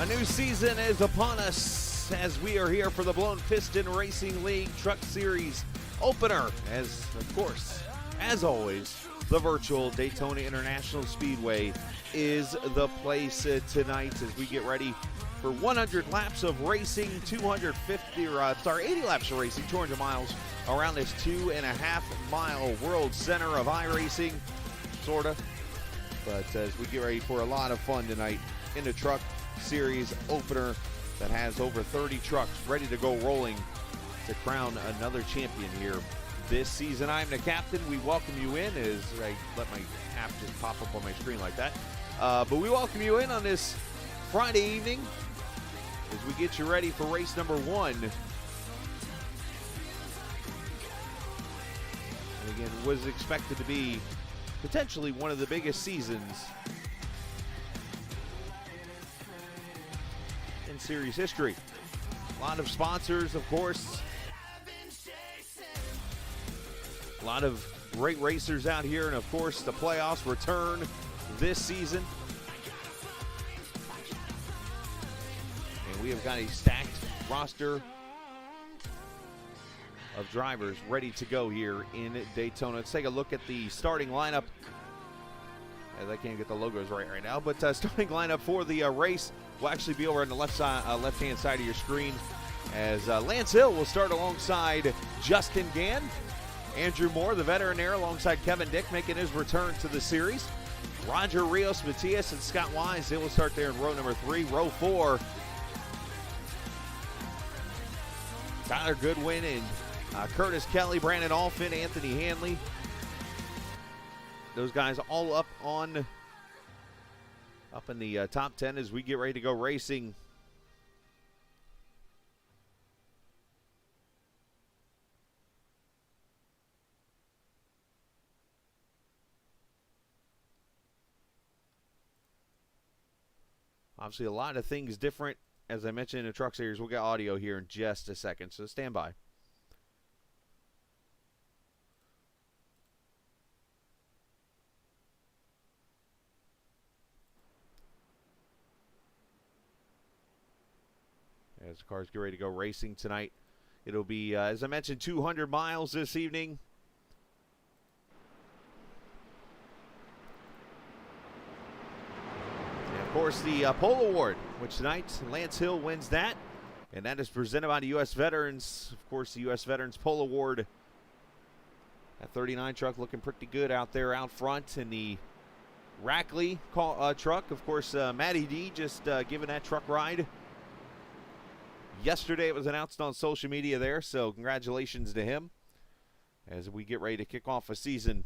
A new season is upon us as we are here for the Blown Piston Racing League Truck Series opener. As, of course, as always, the virtual Daytona International Speedway is the place tonight as we get ready for 100 laps of racing, 80 laps of racing, 200 miles around this 2.5-mile World Center of iRacing, sort of. But as we get ready for a lot of fun tonight in the Truck Series opener that has over 30 trucks ready to go rolling to crown another champion here this season. I'm the captain. We welcome you in as I let my app just pop up on my screen like that. But we welcome you in on this Friday evening as we get you ready for race number 1. And again, was expected to be potentially one of the biggest seasons in series history. A lot of sponsors, of course. A lot of great racers out here, and of course the playoffs return this season. And we have got a stacked roster of drivers ready to go here in Daytona. Let's take a look at the starting lineup. As I can't get the logos right now, but starting lineup for the race will actually be over on the left-hand side of your screen. As Lance Hill will start alongside Justin Gann. Andrew Moore, the veteran there, alongside Kevin Dick, making his return to the series. Roger Rios, Matias, and Scott Wise, they will start there in row number 3. Row 4, Tyler Goodwin and Curtis Kelly, Brandon Alfin, Anthony Hanley. Those guys all up in the top 10 as we get ready to go racing. Obviously, a lot of things different. As I mentioned in the Truck Series, we'll get audio here in just a second, so stand by. As the cars get ready to go racing tonight, it'll be, as I mentioned, 200 miles this evening. And of course, the Pole Award, which tonight Lance Hill wins that, and that is presented by the U.S. Veterans. Of course, the U.S. Veterans Pole Award. That 39 truck looking pretty good out there out front in the Rackley truck. Of course, Matty D just giving that truck ride. Yesterday it was announced on social media there, so congratulations to him as we get ready to kick off a season.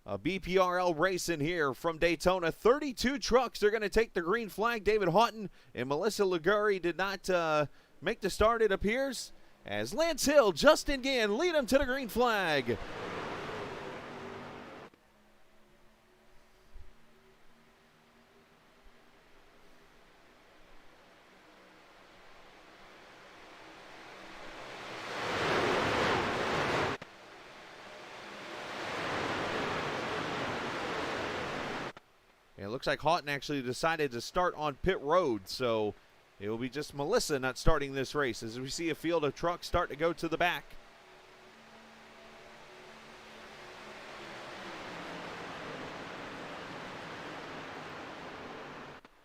BPRL racing here from Daytona. 32 trucks are going to take the green flag. David Houghton and Melissa Liguri did not make the start, it appears, as Lance Hill, Justin Gann lead them to the green flag. It looks like Houghton actually decided to start on pit road, so it will be just Melissa not starting this race as we see a field of trucks start to go to the back.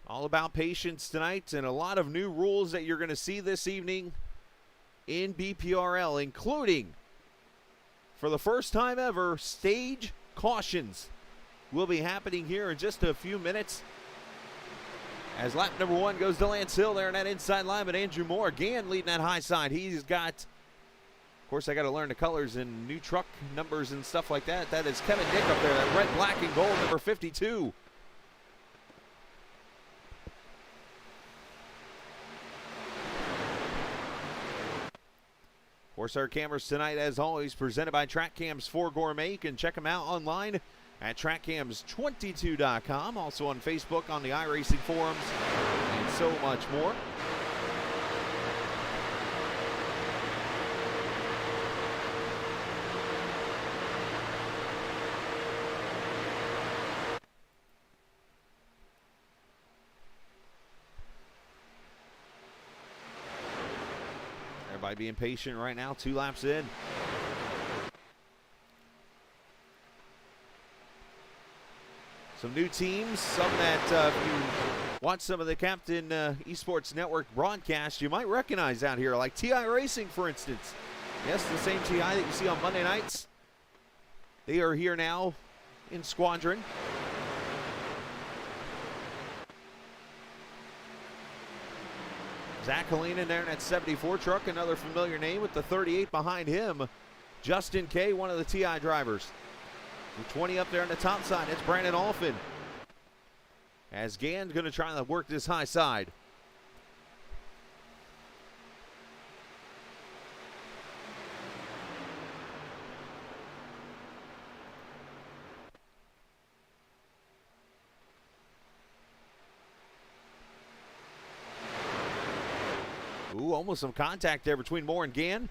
All about patience tonight and a lot of new rules that you're going to see this evening in BPRL, including, for the first time ever, stage cautions will be happening here in just a few minutes. As lap number 1 goes to Lance Hill there in that inside line, but Andrew Moore again leading that high side. He's got, of course, I got to learn the colors and new truck numbers and stuff like that. That is Kevin Dick up there, that red, black, and gold, number 52. Of course, our cameras tonight, as always, presented by Track Cams 4 Gourmet. You can check them out online at trackcams22.com, also on Facebook, on the iRacing forums, and so much more. Everybody being patient right now, 2 laps in. Some new teams, some that if you watch some of the Captain Esports Network broadcasts, you might recognize out here, like TI Racing, for instance. Yes, the same TI that you see on Monday nights. They are here now in Squadron. Zach Helene in there in that 74 truck, another familiar name with the 38 behind him. Justin Kay, one of the TI drivers. The 20 up there on the top side, that's Brandon Alfin. As Gann's going to try to work this high side. Ooh, almost some contact there between Moore and Gann.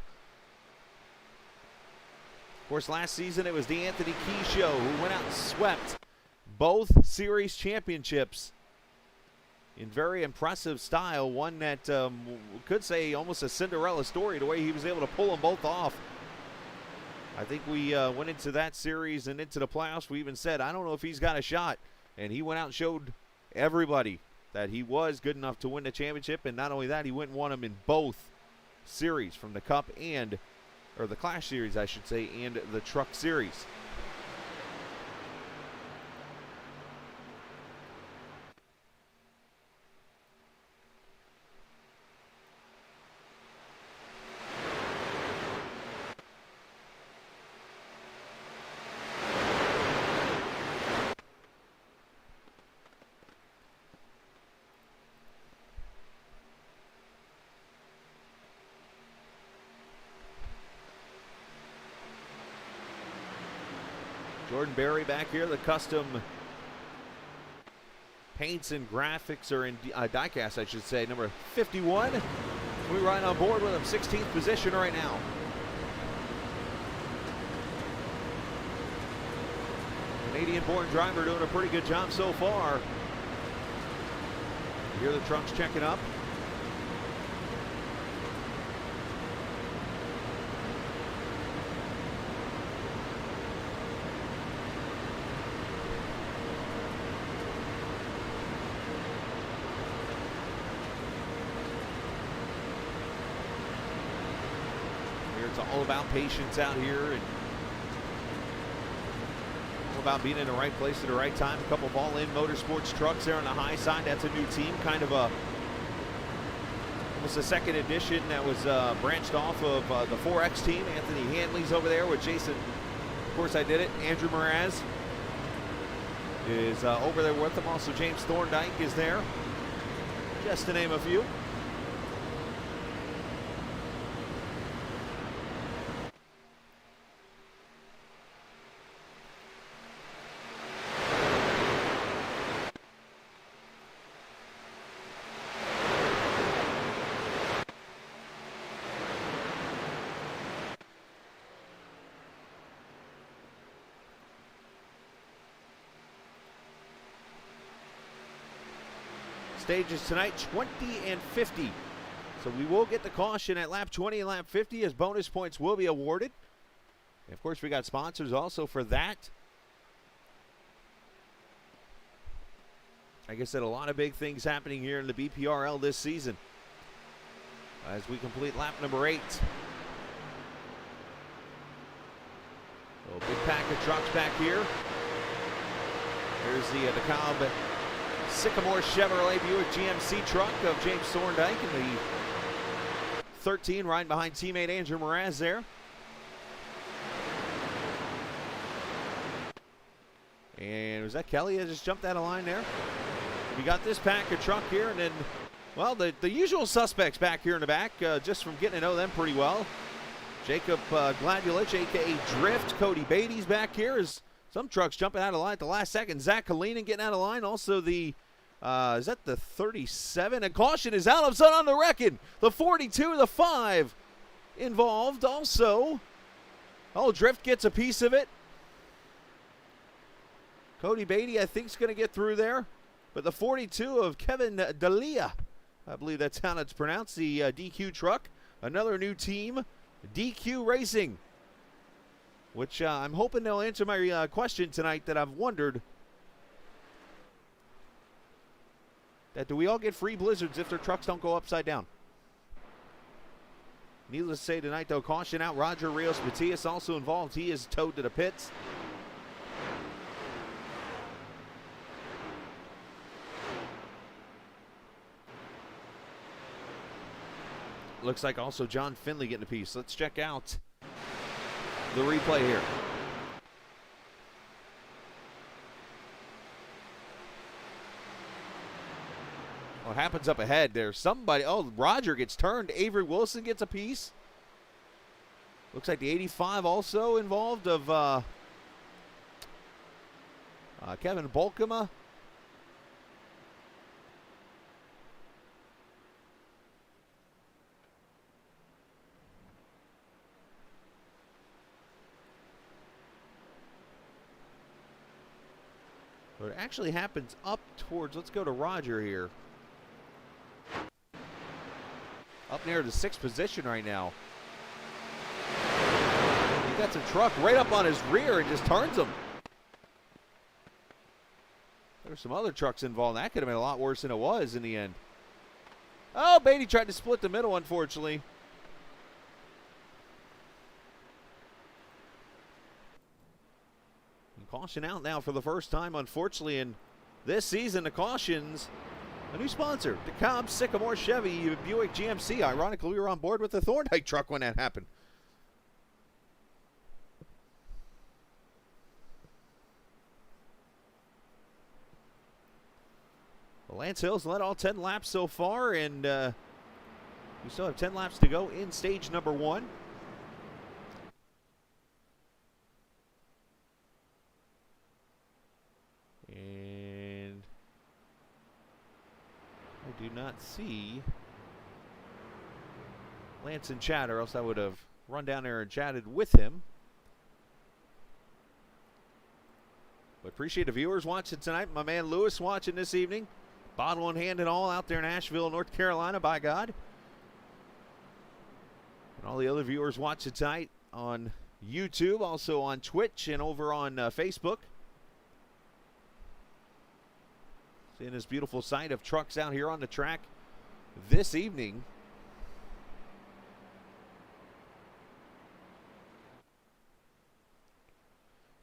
Of course, last season it was the Anthony Key Show who went out and swept both series championships in very impressive style. One that could say almost a Cinderella story, the way he was able to pull them both off. I think we went into that series and into the playoffs. We even said, I don't know if he's got a shot. And he went out and showed everybody that he was good enough to win the championship. And not only that, he went and won them in both series, from the Cup and or the Clash Series, I should say, and the Truck Series. Jordan Berry back here. The custom paints and graphics are in diecast, I should say. Number 51. We right on board with him. 16th position right now. Canadian-born driver doing a pretty good job so far. You hear the trucks checking up. It's all about patience out here, and all about being in the right place at the right time. A couple of all-in Motorsports trucks there on the high side. That's a new team, kind of almost a second edition that was branched off of the 4X team. Anthony Hanley's over there with Jason. Of course, I did it. Andrew Mraz is over there with them. Also, James Thorndike is there, just to name a few. Stages tonight, 20 and 50. So we will get the caution at lap 20 and lap 50, as bonus points will be awarded. And of course, we got sponsors also for that. Like I said, a lot of big things happening here in the BPRL this season as we complete lap number 8. So big pack of trucks back here. Here's the DeKalb Sycamore Chevrolet Buick GMC truck of James Thorndike in the 13, riding behind teammate Andrew Mraz there. And was that Kelly that just jumped out of line there? We got this pack of truck here, and then, well, the usual suspects back here in the back, just from getting to know them pretty well. Jacob Gladulich, a.k.a. Drift. Cody Beatty's back here. Is some trucks jumping out of line at the last second. Zach Kalinin getting out of line. Also the, is that the 37? And caution is out of sight on the wrecking. The 42, the 5 involved also. Oh, Drift gets a piece of it. Cody Beatty, I think, is going to get through there. But the 42 of Kevin Dalia, I believe that's how it's pronounced, the DQ truck another new team, DQ Racing, which I'm hoping they'll answer my question tonight that I've wondered. That do we all get free blizzards if their trucks don't go upside down? Needless to say tonight, though, caution out. Roger Rios Matias also involved. He is towed to the pits. Looks like also John Finley getting a piece. Let's check out the replay here. What happens up ahead? There's somebody. Oh, Roger gets turned. Avery Wilson gets a piece. Looks like the 85 also involved of Kevin Bolkema. But it actually happens up towards, let's go to Roger here. Up near the 6th position right now. He got some truck right up on his rear and just turns him. There's some other trucks involved. That could have been a lot worse than it was in the end. Oh, Beatty tried to split the middle, unfortunately. And caution out now for the first time, unfortunately, in this season. The cautions. A new sponsor, DeKalb Sycamore Chevy Buick GMC. Ironically, we were on board with the Thorndike truck when that happened. Well, Lance Hill's led all 10 laps so far, and we still have 10 laps to go in stage number 1. And I do not see Lance in chat, or else I would have run down there and chatted with him. But appreciate the viewers watching tonight. My man Lewis watching this evening. Bottle in hand and all out there in Asheville, North Carolina, by God. And all the other viewers watching tonight on YouTube, also on Twitch and over on Facebook. Seeing this beautiful sight of trucks out here on the track this evening.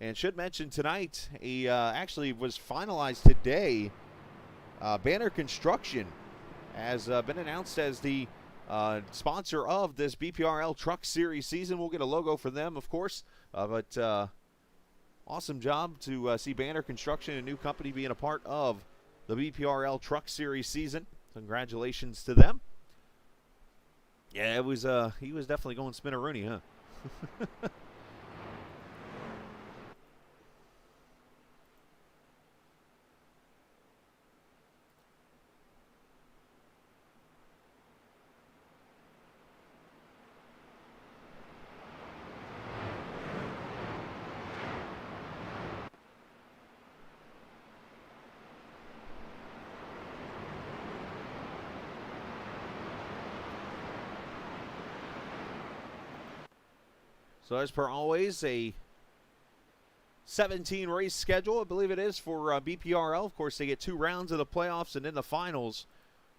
And should mention tonight, he actually was finalized today. Banner Construction has been announced as the sponsor of this BPRL Truck Series season. We'll get a logo for them, of course. But awesome job to see Banner Construction, a new company, being a part of the BPRL Truck Series season. Congratulations to them. Yeah, it was he was definitely going spinneroonie, huh? So as per always, a 17 race schedule, I believe it is, for BPRL. Of course, they get 2 rounds of the playoffs and then the finals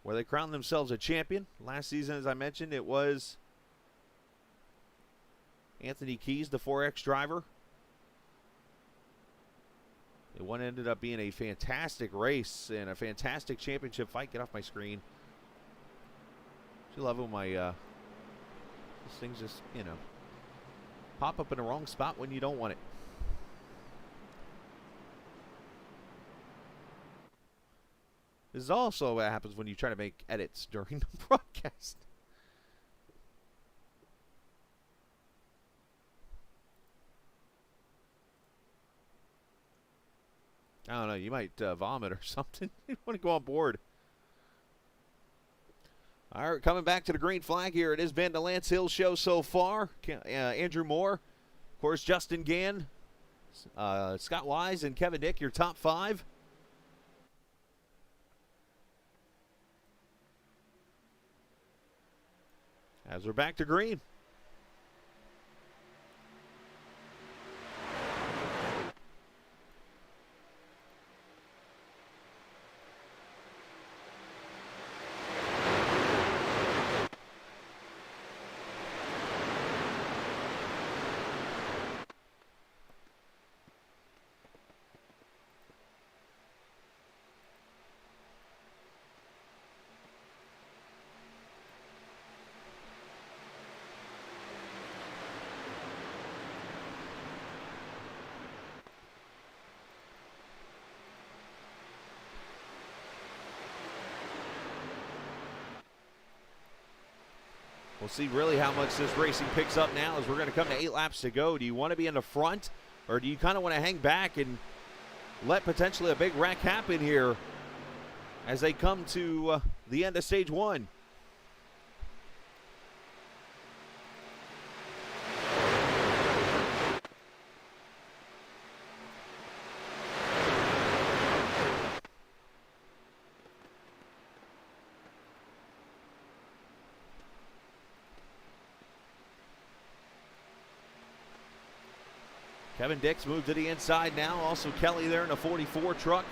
where they crown themselves a champion. Last season, as I mentioned, it was Anthony Keys, the 4X driver. The one ended up being a fantastic race and a fantastic championship fight. Get off my screen. I love when my this thing's just, you know, pop up in the wrong spot when you don't want it. This is also what happens when you try to make edits during the broadcast. I don't know, you might vomit or something. You want to go on board. All right, coming back to the green flag here. It has been the Lance Hill show so far. Andrew Moore, of course, Justin Gann, Scott Wise, and Kevin Dick, your top 5. as we're back to green. We'll see really how much this racing picks up now as we're going to come to 8 laps to go. Do you want to be in the front, or do you kind of want to hang back and let potentially a big wreck happen here as they come to the end of stage 1? Kevin Dix moved to the inside now. Also Kelly there in a 44 truck.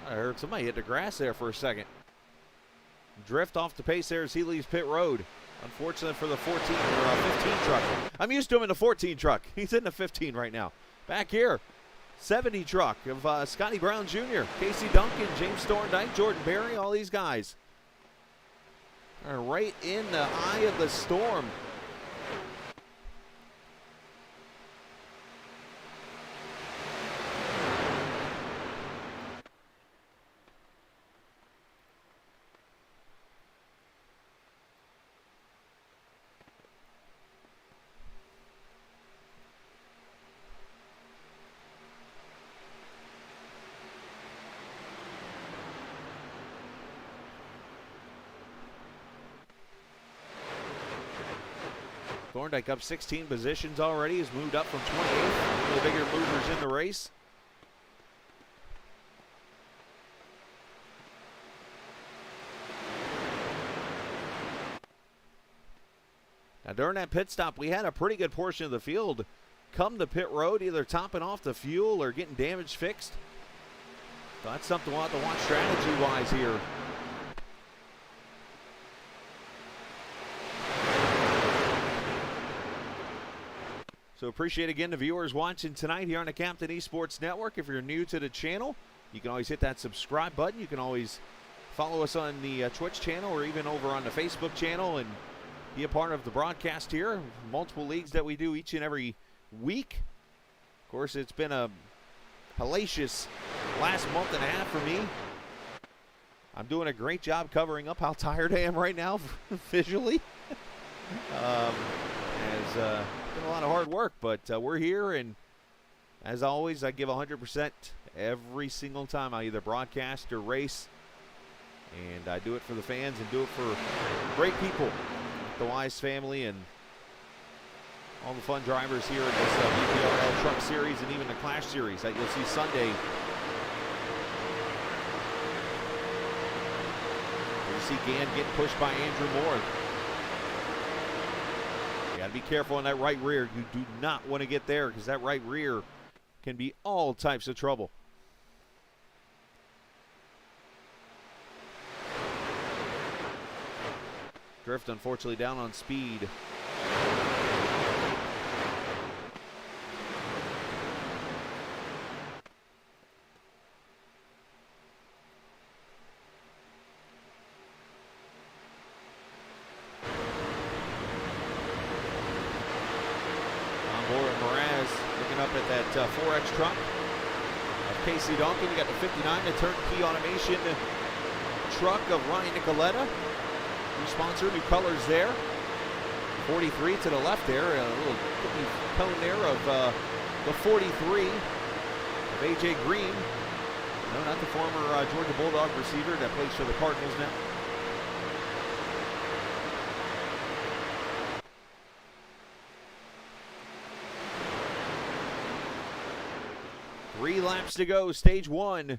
I heard somebody hit the grass there for a second. Drift off the pace there as he leaves pit road. Unfortunate for the 14 or 15 truck. I'm used to him in the 14 truck. He's in the 15 right now. Back here, 70 truck of Scotty Brown Jr., Casey Duncan, James Thorndike, Jordan Berry, all these guys are right in the eye of the storm. Thorndike up 16 positions already. Has moved up from 28th. One of the bigger movers in the race. Now during that pit stop, we had a pretty good portion of the field come to pit road, either topping off the fuel or getting damage fixed. So that's something we'll have to watch strategy-wise here. So appreciate again the viewers watching tonight here on the Captain Esports Network. If you're new to the channel, you can always hit that subscribe button. You can always follow us on the Twitch channel or even over on the Facebook channel and be a part of the broadcast here. Multiple leagues that we do each and every week. Of course, it's been a hellacious last month and a half for me. I'm doing a great job covering up how tired I am right now visually. Been a lot of hard work, but we're here, and as always, I give 100% every single time I either broadcast or race, and I do it for the fans and do it for great people, the Wise family, and all the fun drivers here in this BPRL Truck Series and even the Clash Series that you'll see Sunday. You see Gann getting pushed by Andrew Moore. Got to be careful on that right rear. You do not want to get there because that right rear can be all types of trouble. Drift, unfortunately, down on speed. Up at that 4X truck of Casey Duncan. You got the 59, the turnkey automation truck of Ryan Nicoletta. New sponsor, new colors there. 43 to the left there, a little cone there of the 43 of AJ Green. No, not the former Georgia Bulldog receiver that plays for the Cardinals now. Three laps to go, stage one.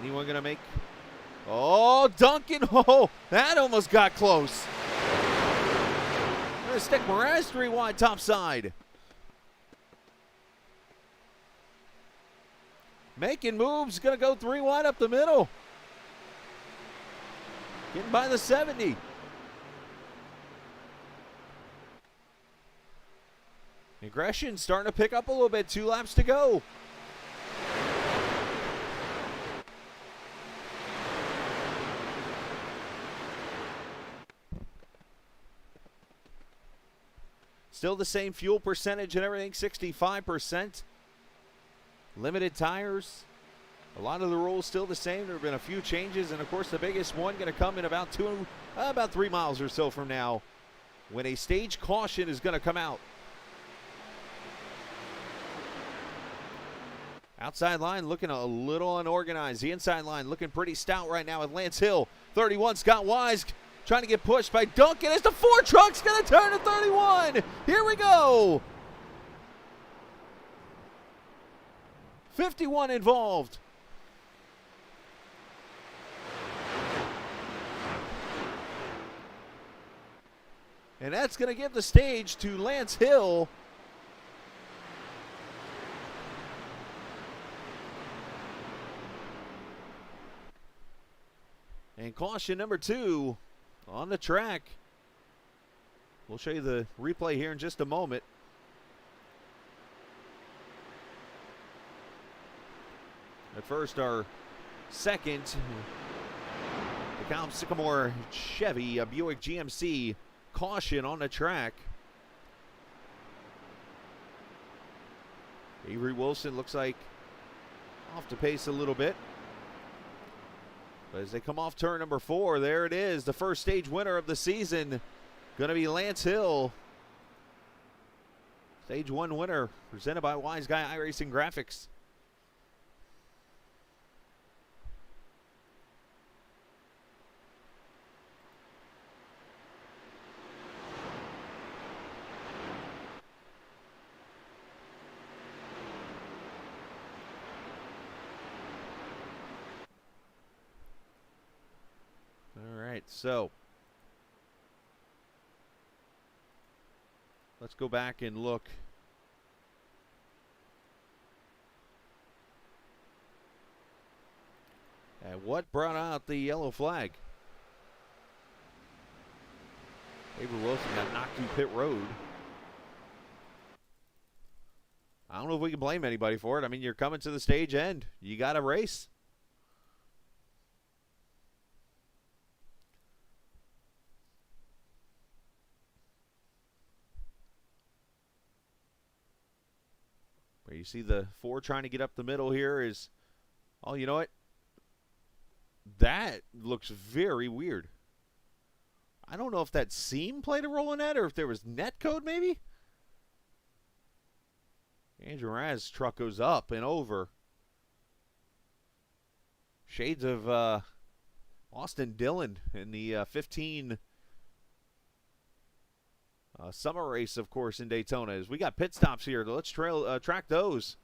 Anyone going to make... Oh, Duncan. Oh, that almost got close. Going to stick Moraz 3 wide top side. Making moves. Going to go 3 wide up the middle. Getting by the 70. Aggression starting to pick up a little bit. 2 laps to go. Still the same fuel percentage and everything, 65%. Limited tires. A lot of the rules still the same. There have been a few changes, and of course the biggest one going to come in about 3 miles or so from now, when a stage caution is going to come out. Outside line looking a little unorganized. The inside line looking pretty stout right now with Lance Hill. 31, Scott Wise trying to get pushed by Duncan as the 4 truck's going to turn to 31. Here we go. 51 involved. And that's going to give the stage to Lance Hill. And caution number 2 on the track. We'll show you the replay here in just a moment. At first, our second, the Cal Sycamore Chevy, a Buick GMC caution on the track. Avery Wilson looks like off the pace a little bit. But as they come off turn number 4, there it is. The first stage winner of the season going to be Lance Hill. Stage 1 winner presented by Wise Guy iRacing Graphics. So let's go back and look at what brought out the yellow flag. Avery Wilson got knocked through pit road. I don't know if we can blame anybody for it. I mean, you're coming to the stage end. You got to race. You see the 4 trying to get up the middle here is, oh, you know what? That looks very weird. I don't know if that seam played a role in that or if there was net code maybe. Andrew Raz's truck goes up and over. Shades of Austin Dillon in the 15 summer race, of course, in Daytona. As we got pit stops here, let's track those.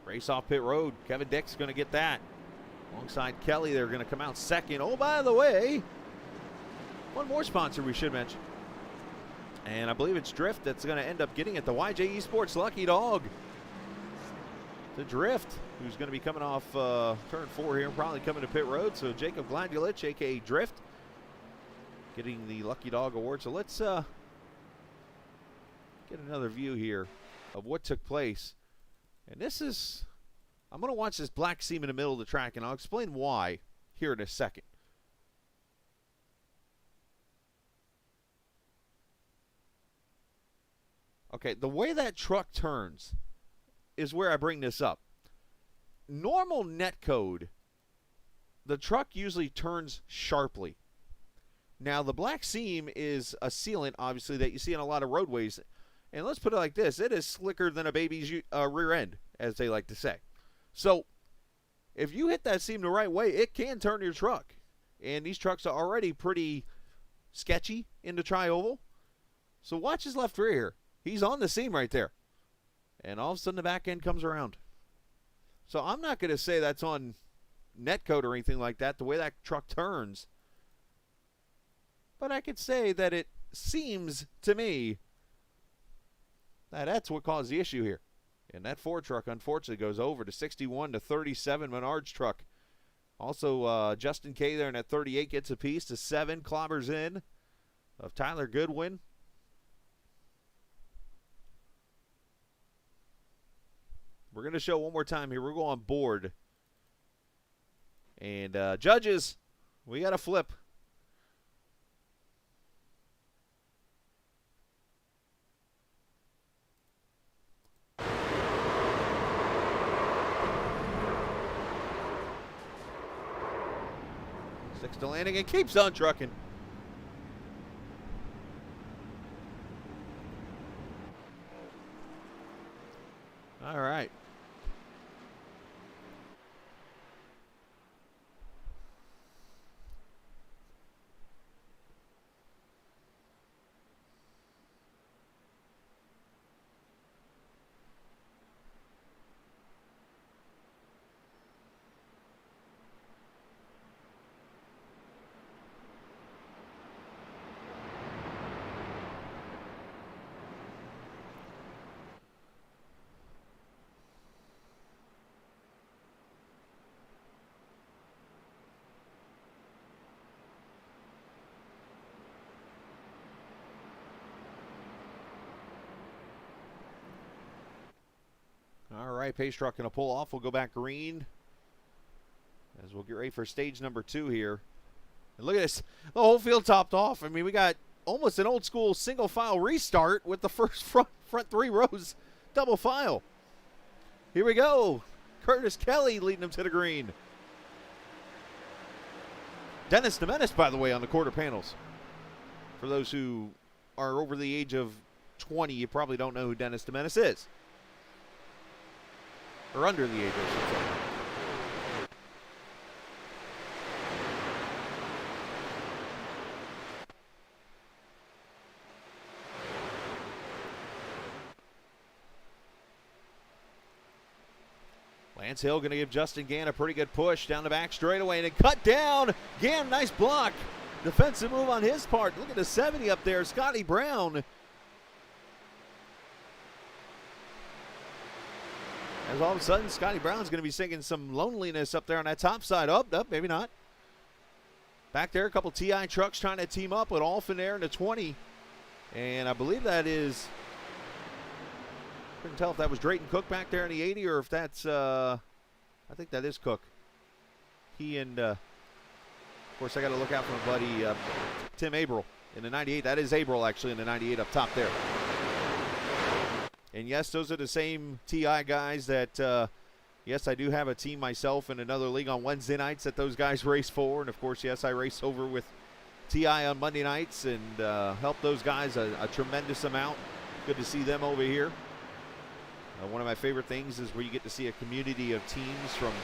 Race off pit road. Kevin Dick's going to get that. Alongside Kelly, they're going to come out second. Oh, by the way, one more sponsor we should mention. And I believe it's Drift that's going to end up getting it. The YJ Esports Lucky Dog. The Drift, who's going to be coming off turn 4 here, probably coming to pit road. So Jacob Glandulich, a.k.a. Drift, getting the Lucky Dog Award. So let's get another view here of what took place. And this is, I'm going to watch this black seam in the middle of the track, and I'll explain why. here in a second. Okay, the way that truck turns is where I bring this up. Normal net code, the truck usually turns sharply. Now, the black seam is a sealant, obviously, that you see on a lot of roadways. And let's put it like this. It is slicker than a baby's rear end, as they like to say. So, if you hit that seam the right way, it can turn your truck. And these trucks are already pretty sketchy in the tri-oval. So, watch his left rear here. He's on the seam right there. And all of a sudden, the back end comes around. So, I'm not going to say that's on net code or anything like that, the way that truck turns. But I could say that it seems to me that that's what caused the issue here. And that Ford truck, unfortunately, goes over to 61 to 37. Menard's truck. Also, Justin K there in at 38 gets a piece to 7. Clobbers in of Tyler Goodwin. We're going to show one more time here. We'll go on board. And judges, we got a flip. Six to landing and keeps on trucking. All right. All right, pace truck going to pull off. We'll go back green as we'll get ready for stage number 2 here. And look at this. The whole field topped off. I mean, we got almost an old school single file restart with the first front 3 rows double file. Here we go. Curtis Kelly leading them to the green. Dennis the Menace, by the way, on the quarter panels. For those who are over the age of 20, you probably don't know who Dennis the Menace is. Or under the age, I should say. Lance Hill going to give Justin Gann a pretty good push down the back straightaway, and it cut down. Gann, nice block. Defensive move on his part. Look at the 70 up there. Scotty Brown. As all of a sudden, Scotty Brown's going to be singing some loneliness up there on that top side. Up, maybe not. Back there, a couple TI trucks trying to team up with Alphin there in the 20. And I believe that is, couldn't tell if that was Drayton Cook back there in the 80 or if that's, I think that is Cook. He and, of course, I got to look out for my buddy Tim Averill in the 98. That is Averill, actually, in the 98 up top there. And yes, those are the same TI guys that, yes, I do have a team myself in another league on Wednesday nights that those guys race for. And, of course, yes, I race over with TI on Monday nights and help those guys a tremendous amount. Good to see them over here. One of my favorite things is where you get to see a community of teams from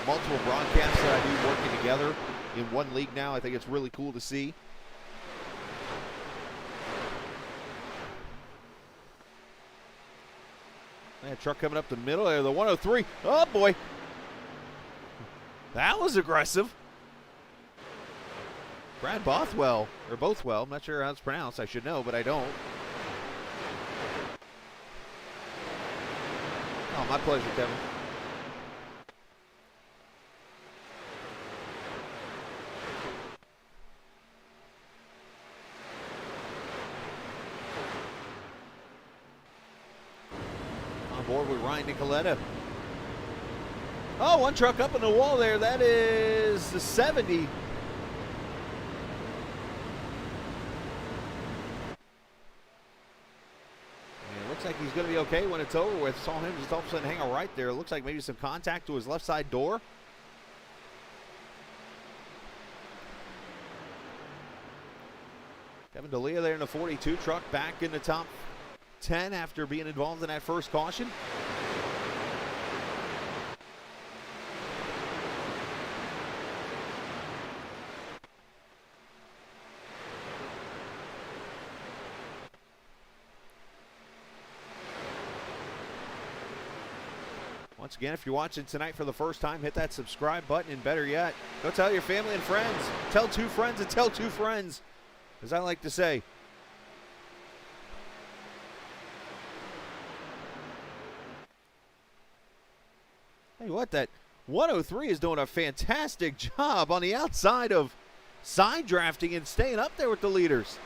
multiple broadcasts that I do working together in one league now. I think it's really cool to see. That truck coming up the middle there, the 103. Oh, boy. That was aggressive. Brad Bothwell, or Bothwell, I'm not sure how it's pronounced. I should know, but I don't. Oh, my pleasure, Kevin. On board with Ryan Nicoletta. Oh, one truck up in the wall there. That is the 70. And it looks like he's going to be okay when it's over with. Saw him just all of a sudden hang a right there. It looks like maybe some contact to his left side door. Kevin D'Elia there in the 42 truck, back in the top 10 after being involved in that first caution. Once again, if you're watching tonight for the first time, hit that subscribe button, and better yet, go tell your family and friends. Tell two friends and tell two friends, as I like to say. Hey, what, that 103 is doing a fantastic job on the outside of side drafting and staying up there with the leaders.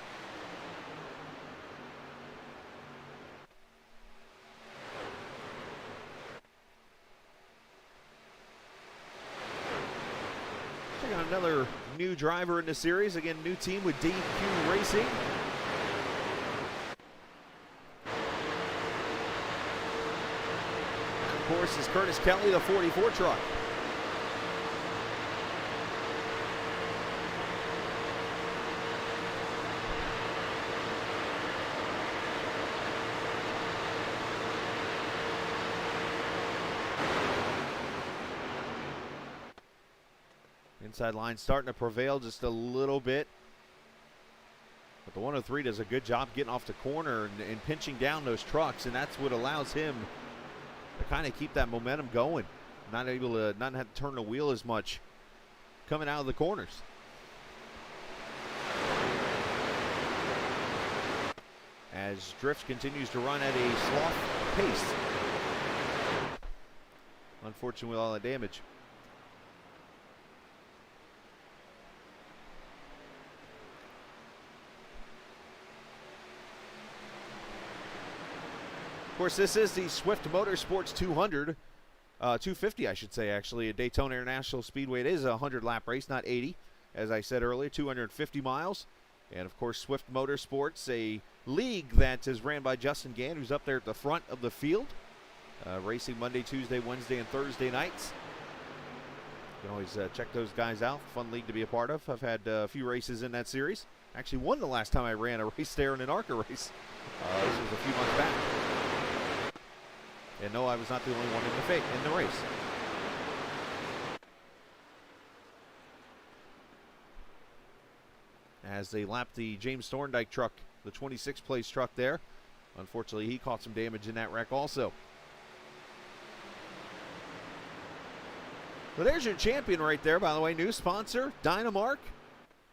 Check out another new driver in the series. Again, new team with DQ Racing. Of course, is Curtis Kelly, the 44 truck. Inside line starting to prevail just a little bit. But the 103 does a good job getting off the corner and pinching down those trucks, and that's what allows him to kind of keep that momentum going. Not able to not have to turn the wheel as much coming out of the corners. As Drifts continues to run at a sloth pace. Unfortunately, with all the damage. Of course, this is the Swift Motorsports 250, I should say, actually, at Daytona International Speedway. It is a 100-lap race, not 80, as I said earlier, 250 miles. And, of course, Swift Motorsports, a league that is ran by Justin Gant, who's up there at the front of the field, racing Monday, Tuesday, Wednesday, and Thursday nights. You can always check those guys out. Fun league to be a part of. I've had a few races in that series. Actually won the last time I ran a race there in an ARCA race. This was a few months back. And no, I was not the only one in the race. As they lap the James Thorndike truck, the 26th place truck there. Unfortunately, he caught some damage in that wreck also. So there's your champion right there, by the way. New sponsor, Dynamark,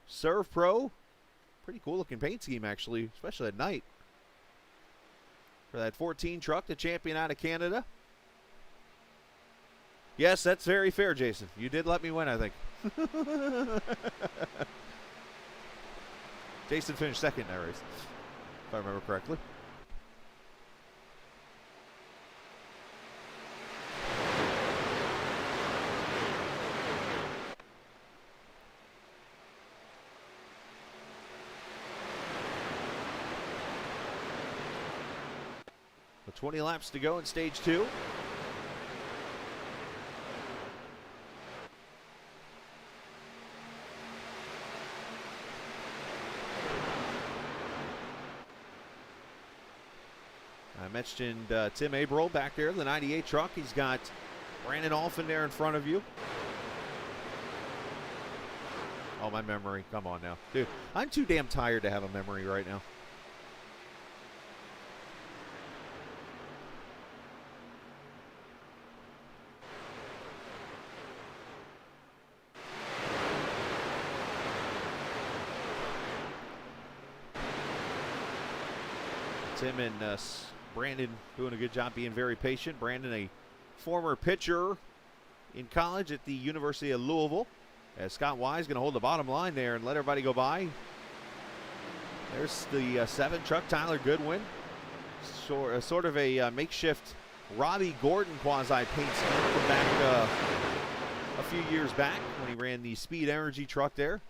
Serve Pro. Pretty cool looking paint scheme, actually, especially at night. For that 14 truck, the champion out of Canada. Yes, that's very fair, Jason. You did let me win, I think. Jason finished second in that race, if I remember correctly. With 20 laps to go in stage 2. I mentioned Tim Averill back there, the 98 truck. He's got Brandon Alphin there in front of you. Oh, my memory. Come on now. Dude, I'm too damn tired to have a memory right now. Tim and Brandon doing a good job being very patient. Brandon, a former pitcher in college at the University of Louisville. As Scott Wise going to hold the bottom line there and let everybody go by. There's the 7 truck, Tyler Goodwin. Sort of a makeshift Robbie Gordon quasi-paint scheme from back a few years back when he ran the Speed Energy truck there.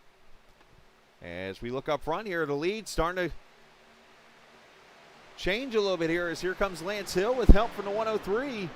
As we look up front here, the lead starting to change a little bit here as here comes Lance Hill with help from the 103.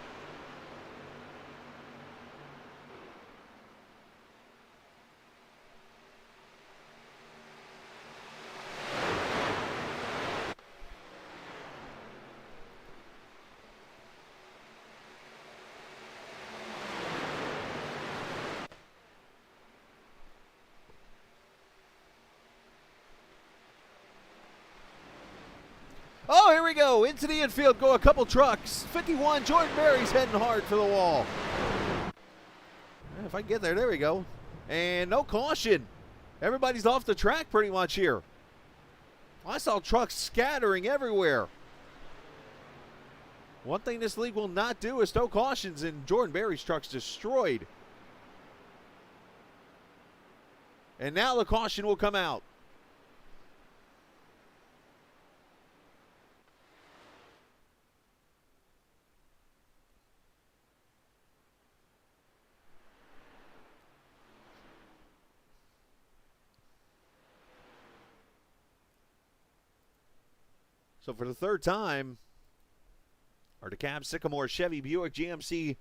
Oh, here we go. Into the infield go a couple trucks. 51, Jordan Berry's heading hard for the wall. If I can get there, there we go. And no caution. Everybody's off the track pretty much here. I saw trucks scattering everywhere. One thing this league will not do is no cautions, and Jordan Berry's truck's destroyed. And now the caution will come out. So for the third time, our DeKalb Sycamore Chevy Buick GMC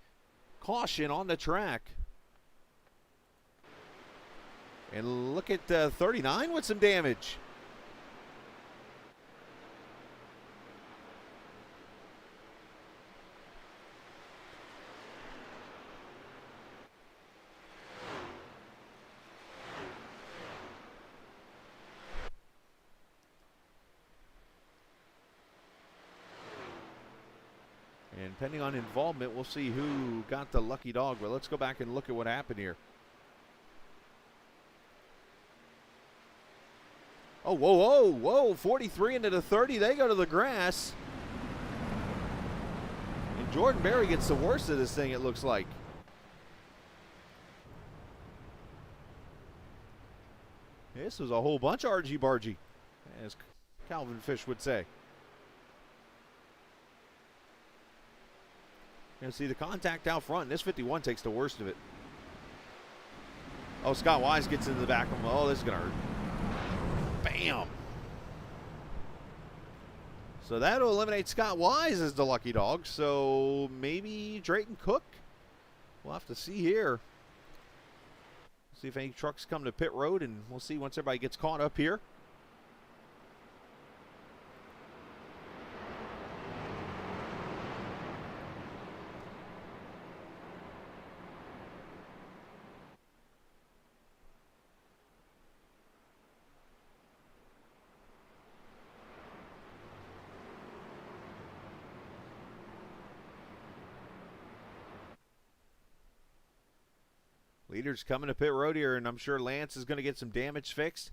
caution on the track. And look at 39 with some damage. And depending on involvement, we'll see who got the lucky dog. But let's go back and look at what happened here. Oh, whoa, whoa, whoa. 43 into the 30. They go to the grass. And Jordan Berry gets the worst of this thing, it looks like. This was a whole bunch of argy-bargy, as Calvin Fish would say. You see the contact out front, and this 51 takes the worst of it. Oh, Scott Wise gets into the back of him. Oh, this is going to hurt. Bam! So that'll eliminate Scott Wise as the lucky dog. So maybe Drayton Cook? We'll have to see here. See if any trucks come to pit road, and we'll see once everybody gets caught up here. Leaders coming to pit road here, and I'm sure Lance is going to get some damage fixed.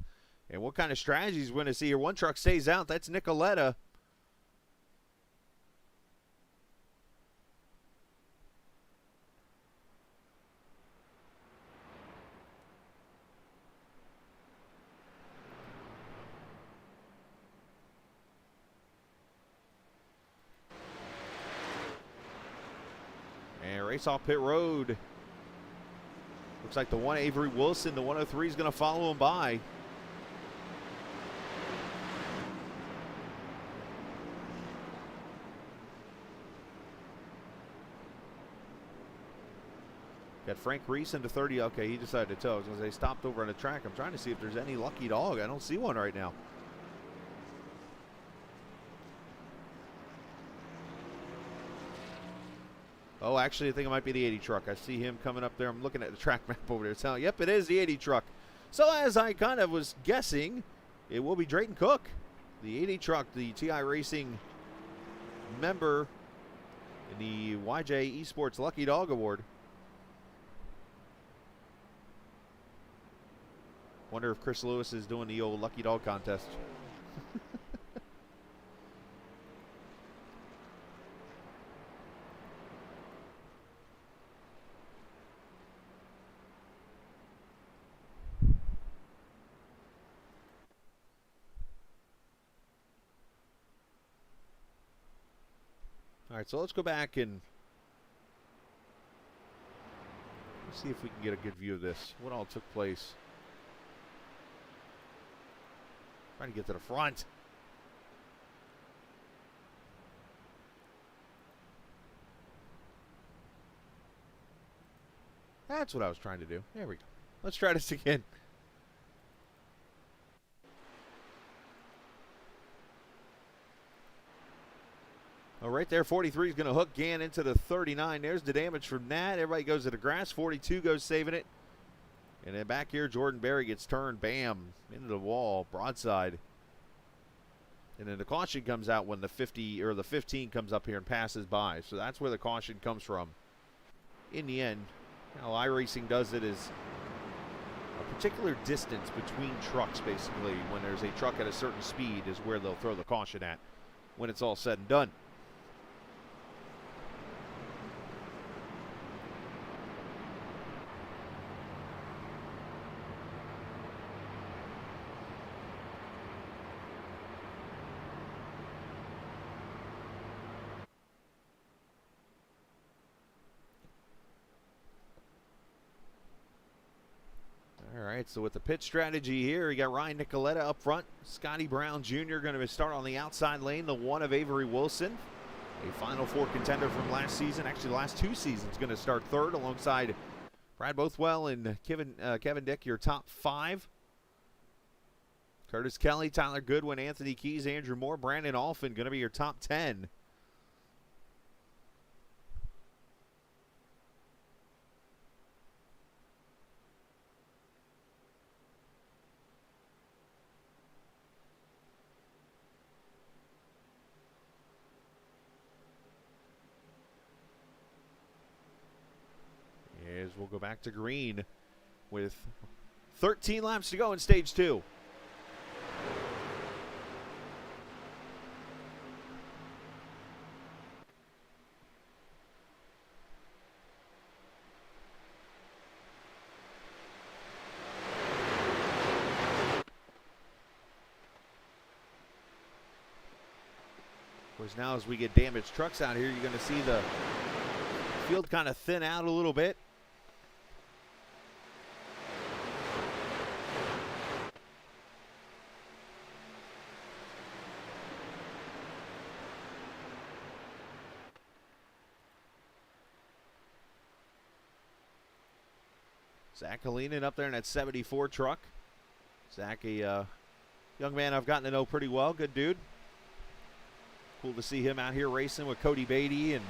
And what kind of strategies we're going to see here? One truck stays out. That's Nicoletta. And race off pit road. Looks like the one Avery Wilson, the 103 is going to follow him by. Got Frank Reese into 30. Okay, he decided to tow. I was going to say stopped over on the track. I'm trying to see if there's any lucky dog. I don't see one right now. Oh, actually, I think it might be the 80 truck. I see him coming up there. I'm looking at the track map over there. Telling, yep, it is the 80 truck. So as I kind of was guessing, it will be Drayton Cook, the 80 truck, the TI Racing member in the YJ Esports Lucky Dog Award. Wonder if Chris Lewis is doing the old Lucky Dog contest. All right, so let's go back and see if we can get a good view of this. What all took place. Trying to get to the front. That's what I was trying to do. There we go. Let's try this again. Well, right there, 43 is going to hook Gann into the 39. There's the damage from that. Everybody goes to the grass. 42 goes saving it. And then back here, Jordan Berry gets turned, bam, into the wall, broadside. And then the caution comes out when the 50 or the 15 comes up here and passes by. So that's where the caution comes from. In the end, how iRacing does it is a particular distance between trucks, basically. When there's a truck at a certain speed is where they'll throw the caution at when it's all said and done. All right, so with the pit strategy here, you got Ryan Nicoletta up front. Scotty Brown Jr. going to start on the outside lane, the one of Avery Wilson, a Final Four contender from last season. Actually, the last 2 seasons, going to start third alongside Brad Bothwell and Kevin Dick, your top 5. Curtis Kelly, Tyler Goodwin, Anthony Keys, Andrew Moore, Brandon Alphin going to be your top 10. As we'll go back to green with 13 laps to go in stage 2. Of course, now as we get damaged trucks out here, you're going to see the field kind of thin out a little bit. Zach Kalinin up there in that 74 truck. Zach, a young man I've gotten to know pretty well. Good dude. Cool to see him out here racing with Cody Beatty and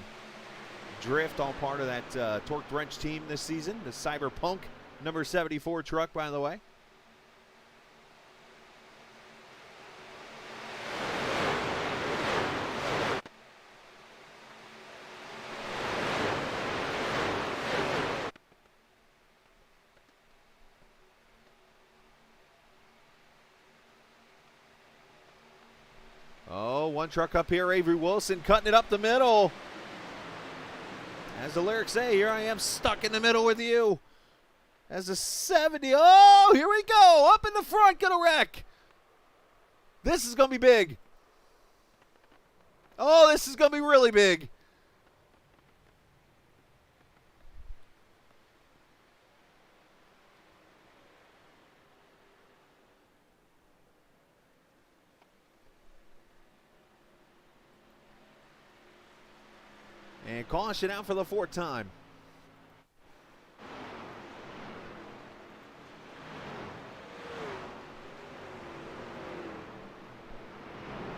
Drift, all part of that Torque Wrench team this season. The Cyberpunk number 74 truck, by the way. Oh, one truck up here, Avery Wilson cutting it up the middle. As the lyrics say, here I am stuck in the middle with you. As a 70, oh, here we go. Up in the front, gonna wreck. This is gonna be big. Oh, this is gonna be really big. And caution out for the 4th time.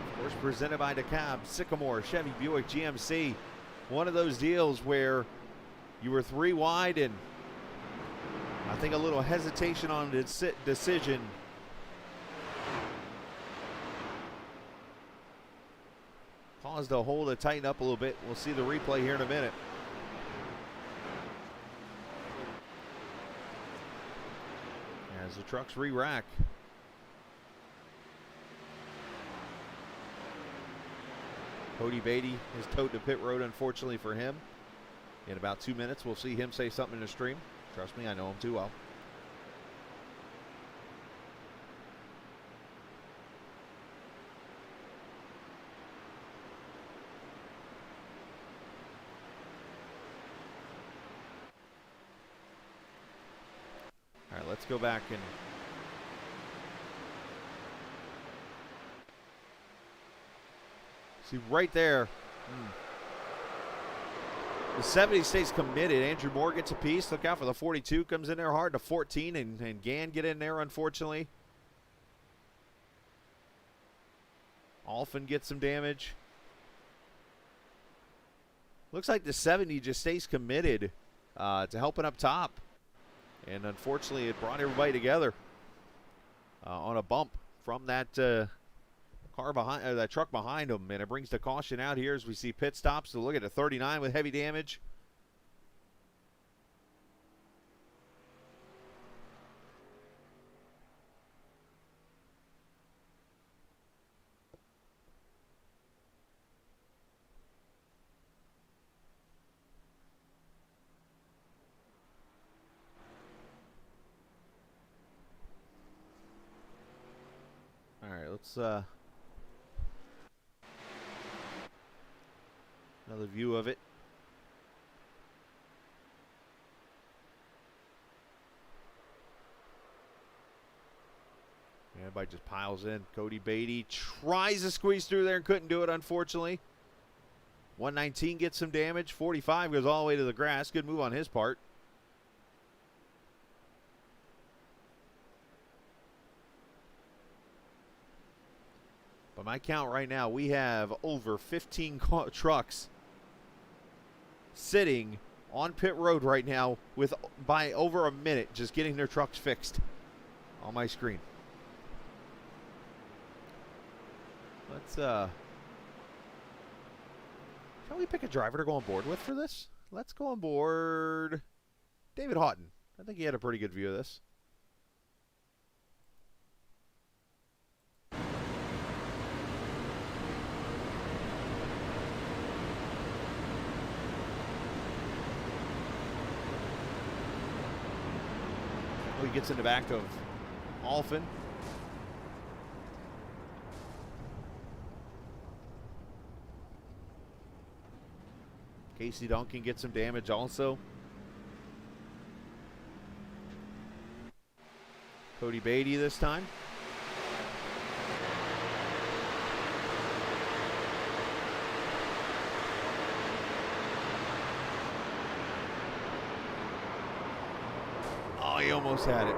Of course, presented by DeKalb, Sycamore, Chevy Buick, GMC. One of those deals where you were 3 wide and I think a little hesitation on the decision. Caused the hole to tighten up a little bit. We'll see the replay here in a minute. As the trucks re-rack. Cody Beatty is towed to pit road, unfortunately for him. In about 2 minutes, we'll see him say something in the stream. Trust me, I know him too well. All right, let's go back and see right there. The 70 stays committed. Andrew Moore gets a piece. Look out for the 42. Comes in there hard to 14, and Gann get in there, unfortunately. Alphen gets some damage. Looks like the 70 just stays committed to helping up top. And unfortunately, it brought everybody together on a bump from that car behind, that truck behind him, and it brings the caution out here as we see pit stops. So look at the 39 with heavy damage. All right, let's another view of it. Everybody just piles in. Cody Beatty tries to squeeze through there and couldn't do it, unfortunately. 119 gets some damage. 45 goes all the way to the grass. Good move on his part. By my count right now, we have over 15 trucks sitting on pit road right now with by over a minute just getting their trucks fixed on my screen. Let's shall we pick a driver to go on board with for this? Let's go on board David Houghton. I think he had a pretty good view of this. He gets in the back of Alphen. Casey Duncan gets some damage also. Cody Beatty this time. Oh, he almost had it.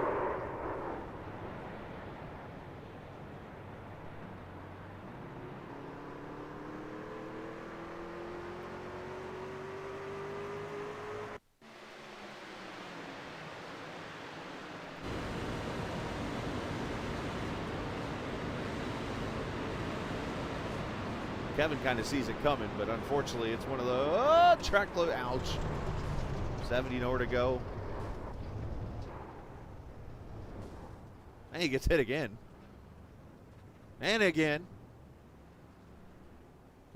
Kevin kind of sees it coming, but unfortunately it's one of the track load. Ouch. 70 nowhere to go. And he gets hit again. And again.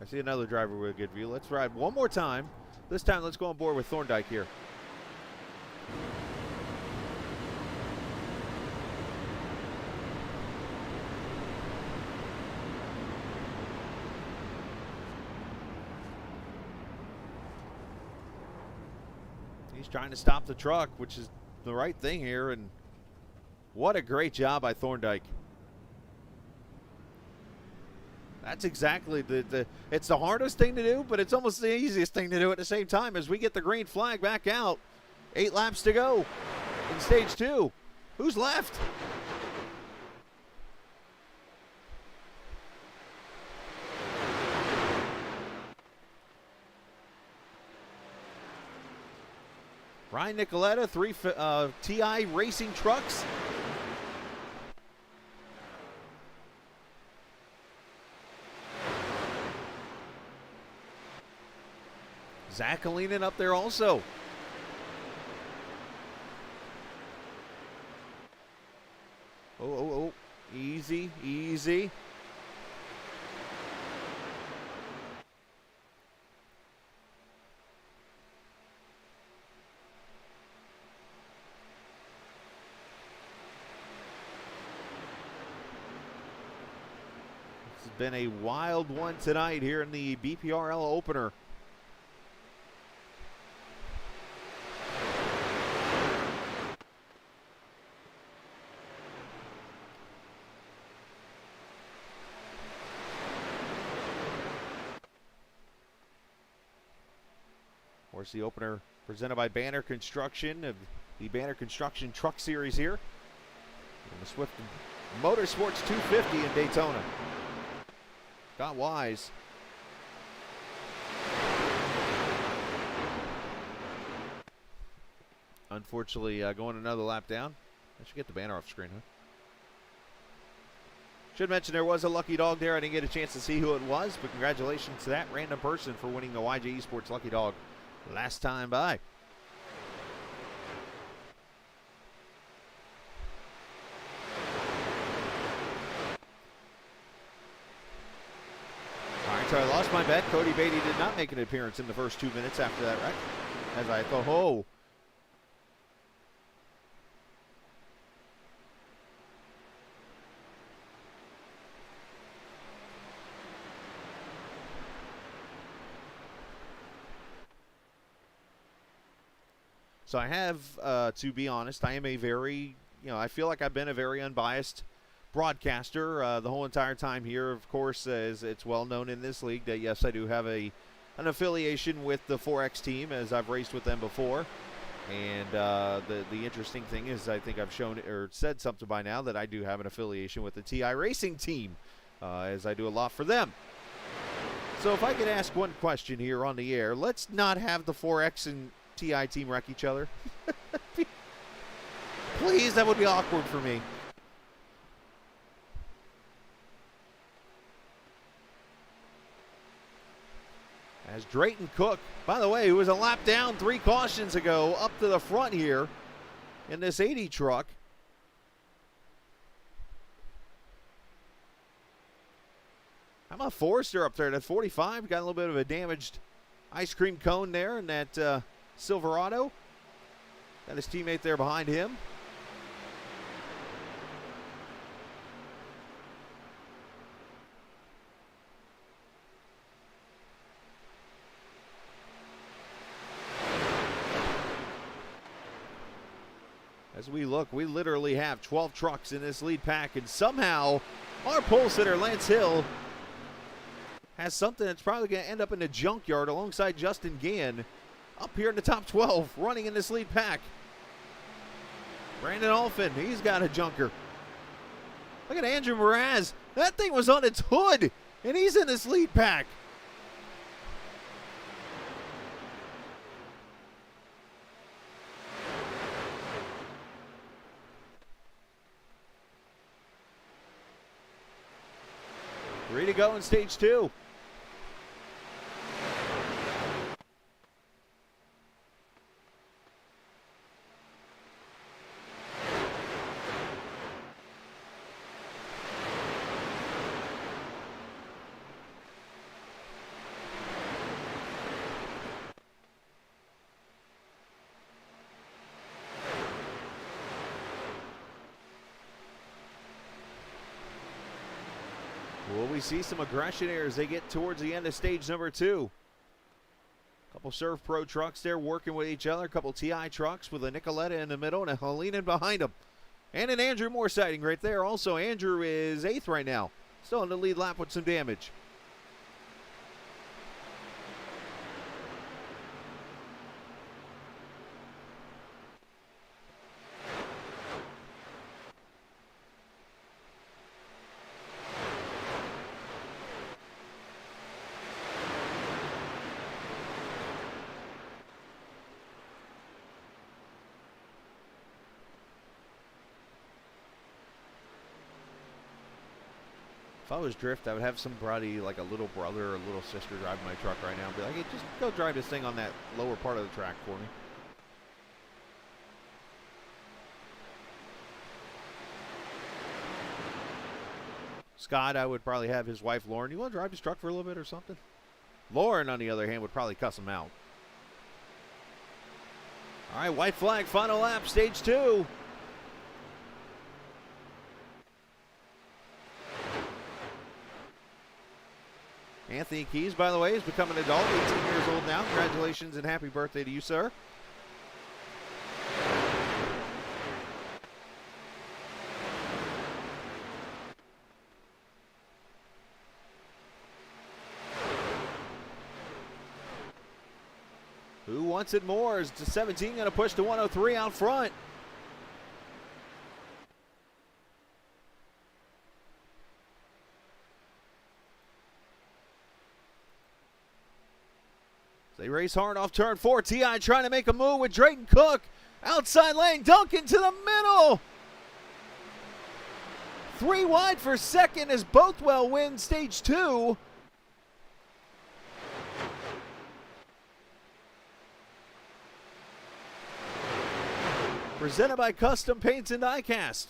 I see another driver with a good view. Let's ride one more time. This time let's go on board with Thorndike here. He's trying to stop the truck, which is the right thing here, and what a great job by Thorndike. That's exactly it's the hardest thing to do, but it's almost the easiest thing to do at the same time as we get the green flag back out. 8 laps to go in stage 2. Who's left? Ryan Nicoletta, 3 TI Racing trucks. Zach Kalinin up there also. Oh. Easy, easy. This has been a wild one tonight here in the BPRL opener. course, the opener presented by Banner Construction of the Banner Construction Truck Series here. And the Swift Motorsports 250 in Daytona. Got wise. Unfortunately, going another lap down. I should get the banner off screen, huh? Should mention there was a lucky dog there. I didn't get a chance to see who it was, but congratulations to that random person for winning the YJ Esports Lucky Dog last time by. All right, so I lost my bet. Cody Beatty did not make an appearance in the first 2 minutes after that wreck. As I thought, oh. So I have, to be honest, I am a very, I feel like I've been a very unbiased broadcaster the whole entire time here. Of course, as it's well known in this league that, yes, I do have an affiliation with the 4X team, as I've raced with them before. And the interesting thing is I think I've shown or said something by now that I do have an affiliation with the TI Racing team, as I do a lot for them. So if I could ask one question here on the air, let's not have the 4X and TI team wreck each other. Please, that would be awkward for me. As Drayton Cook, by the way, who was a lap down 3 cautions ago, up to the front here in this 80 truck. How about Forrester up there at 45? Got a little bit of a damaged ice cream cone there in that Silverado. Got his teammate there behind him. As we look, we literally have 12 trucks in this lead pack, and somehow our pole sitter, Lance Hill, has something that's probably going to end up in the junkyard alongside Justin Gann. Up here in the top 12, running in this lead pack. Brandon Alfin, he's got a junker. Look at Andrew Mraz. That thing was on its hood, and he's in this lead pack. Three to go in stage 2. Will we see some aggression here as they get towards the end of stage number 2? Couple Surf Pro trucks there working with each other. A couple TI trucks with a Nicoletta in the middle and a Helena behind them. And an Andrew Moore sighting right there. Also, Andrew is 8th right now. Still in the lead lap with some damage. If I was Drift, I would have somebody like a little brother or a little sister driving my truck right now and be like, hey, just go drive this thing on that lower part of the track for me. Scott, I would probably have his wife, Lauren. You want to drive his truck for a little bit or something? Lauren, on the other hand, would probably cuss him out. All right, white flag, final lap, stage 2. Anthony Keys, by the way, is becoming an adult, 18 years old now. Congratulations and happy birthday to you, sir. Who won wants it more. Is 17 going to push to 103 out front? They race hard off turn 4. T.I. trying to make a move with Drayton Cook. Outside lane, Duncan to the middle. 3 wide for second as Bothwell wins stage 2. Presented by Custom Paints and Diecast.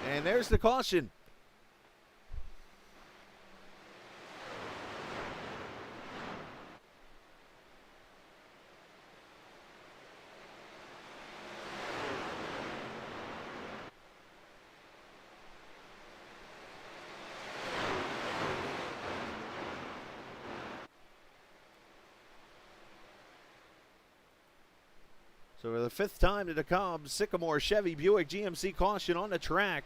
And there's the caution. So for the 5th time to DeKalb, Sycamore Chevy Buick GMC caution on the track.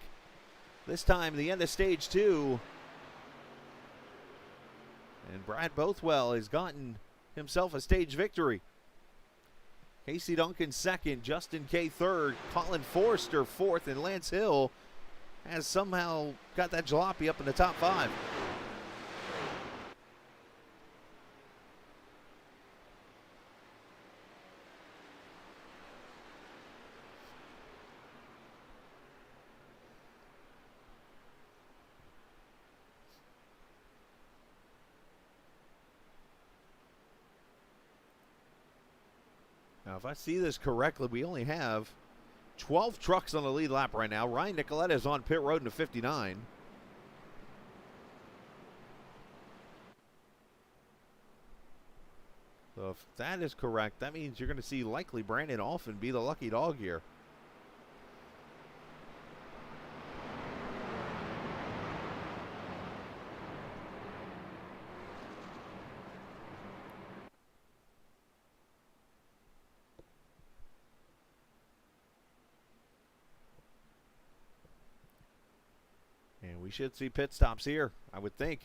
This time the end of stage 2. And Brad Bothwell has gotten himself a stage victory. Casey Duncan 2nd, Justin K 3rd, Colin Forrester 4th, and Lance Hill has somehow got that jalopy up in the top 5. Now, if I see this correctly, we only have 12 trucks on the lead lap right now. Ryan Nicoletta is on pit road into 59. So if that is correct, that means you're going to see likely Brandon Alphin be the lucky dog here. And we should see pit stops here, I would think.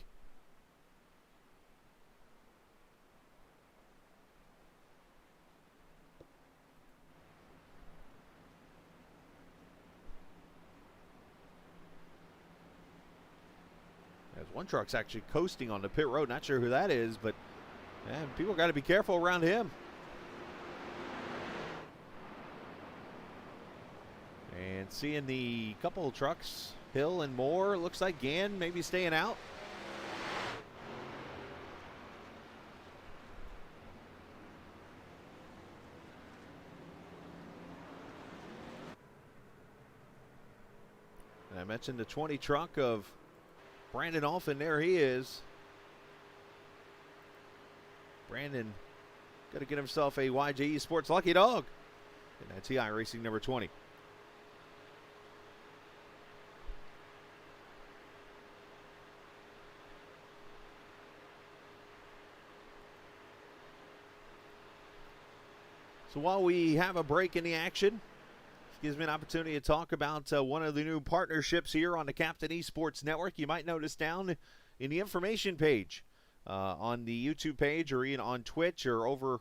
As one truck's actually coasting on the pit road. Not sure who that is, but man, people got to be careful around him. And seeing the couple of trucks, Hill and Moore, looks like Gann maybe staying out. And I mentioned the 20 truck of Brandon Alphin. There he is. Brandon got to get himself a YJE Sports lucky dog. And that's TI Racing number 20. So while we have a break in the action, it gives me an opportunity to talk about one of the new partnerships here on the Captain Esports Network. You might notice down in the information page on the YouTube page, or even on Twitch, or over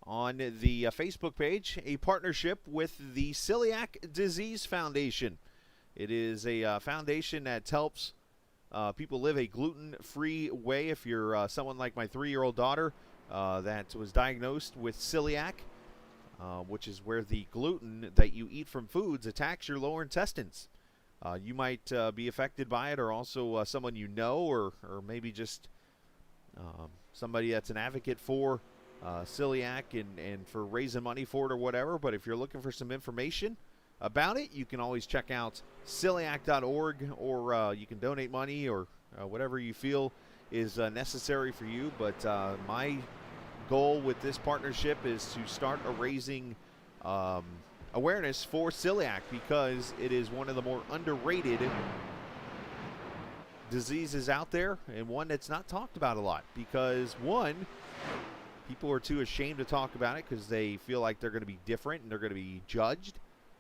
on the Facebook page, a partnership with the Celiac Disease Foundation. It is a foundation that helps people live a gluten-free way. If you're someone like my 3-year-old daughter that was diagnosed with celiac, which is where the gluten that you eat from foods attacks your lower intestines. You might be affected by it, or also someone you know, or maybe just somebody that's an advocate for celiac and for raising money for it or whatever. But if you're looking for some information about it, you can always check out celiac.org, or you can donate money, or whatever you feel is necessary for you. But my goal with this partnership is to start raising awareness for celiac, because it is one of the more underrated diseases out there, and one that's not talked about a lot, because one, people are too ashamed to talk about it because they feel like they're going to be different and they're going to be judged,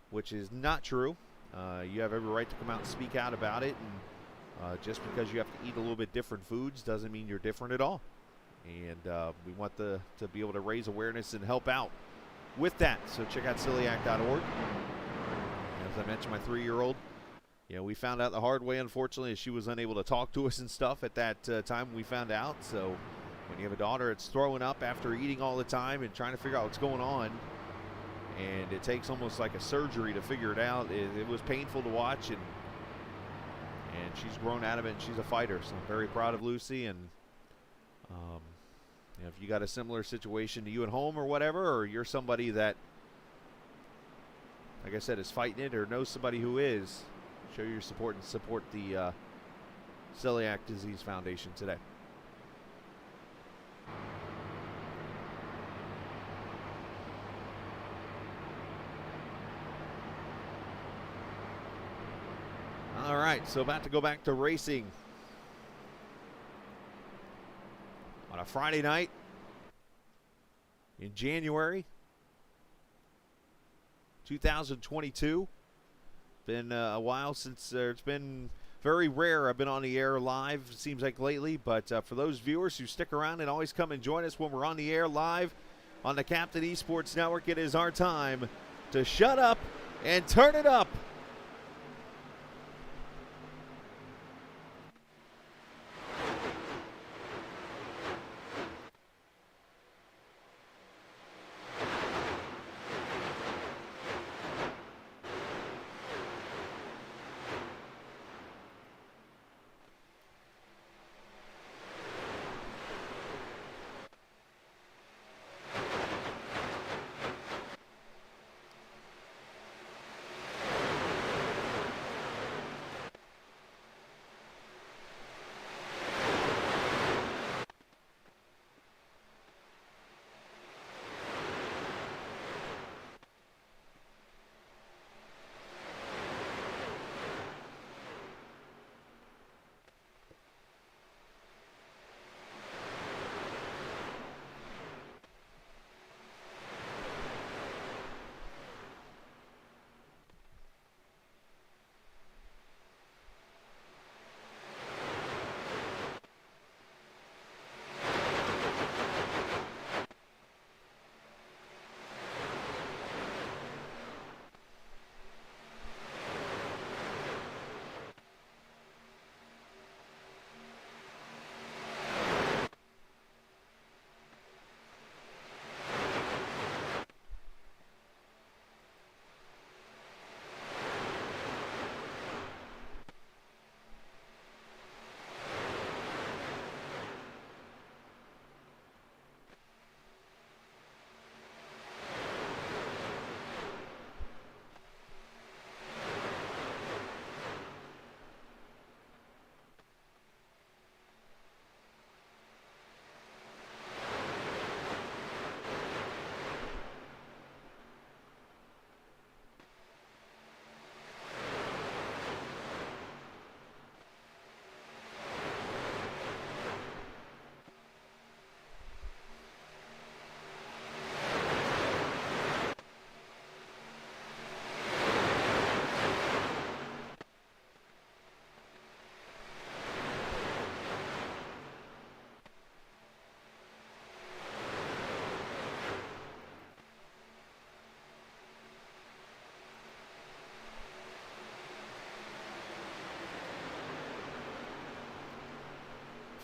which is not true. You have every right to come out and speak out about it, Just because you have to eat a little bit different foods doesn't mean you're different at all. And we want to be able to raise awareness and help out with that. So check out celiac.org. As I mentioned, my 3-year-old, we found out the hard way, unfortunately, as she was unable to talk to us and stuff at that time we found out. So when you have a daughter that's throwing up after eating all the time and trying to figure out what's going on, and it takes almost like a surgery to figure it out, it was painful to watch, and she's grown out of it, and she's a fighter. So I'm very proud of Lucy. And if you got a similar situation to you at home or whatever, or you're somebody that, like I said, is fighting it or knows somebody who is, show your support and support the Celiac Disease Foundation today. All right, so about to go back to racing on a Friday night in January 2022. Been a while since it's been very rare I've been on the air live, it seems like lately, but for those viewers who stick around and always come and join us when we're on the air live on the Captain Esports Network, it is our time to shut up and turn it up.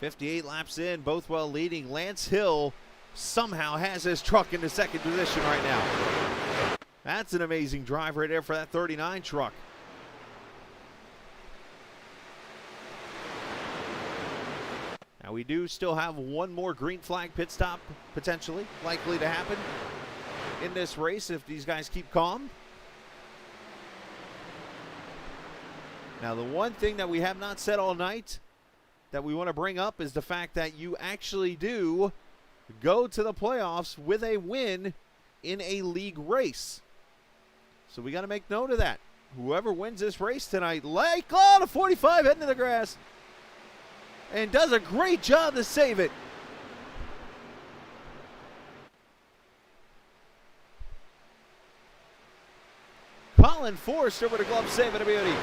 .58 laps in, Bothwell leading. Lance Hill somehow has his truck into second position right now. That's an amazing drive right there for that 39 truck. Now we do still have one more green flag pit stop potentially likely to happen in this race if these guys keep calm. Now the one thing that we have not said all night that we want to bring up is the fact that you actually do go to the playoffs with a win in a league race. So we got to make note of that. Whoever wins this race tonight, like, oh, the 45 heading to the grass, and does a great job to save it. Colin Forrest over to glove save it a beauty.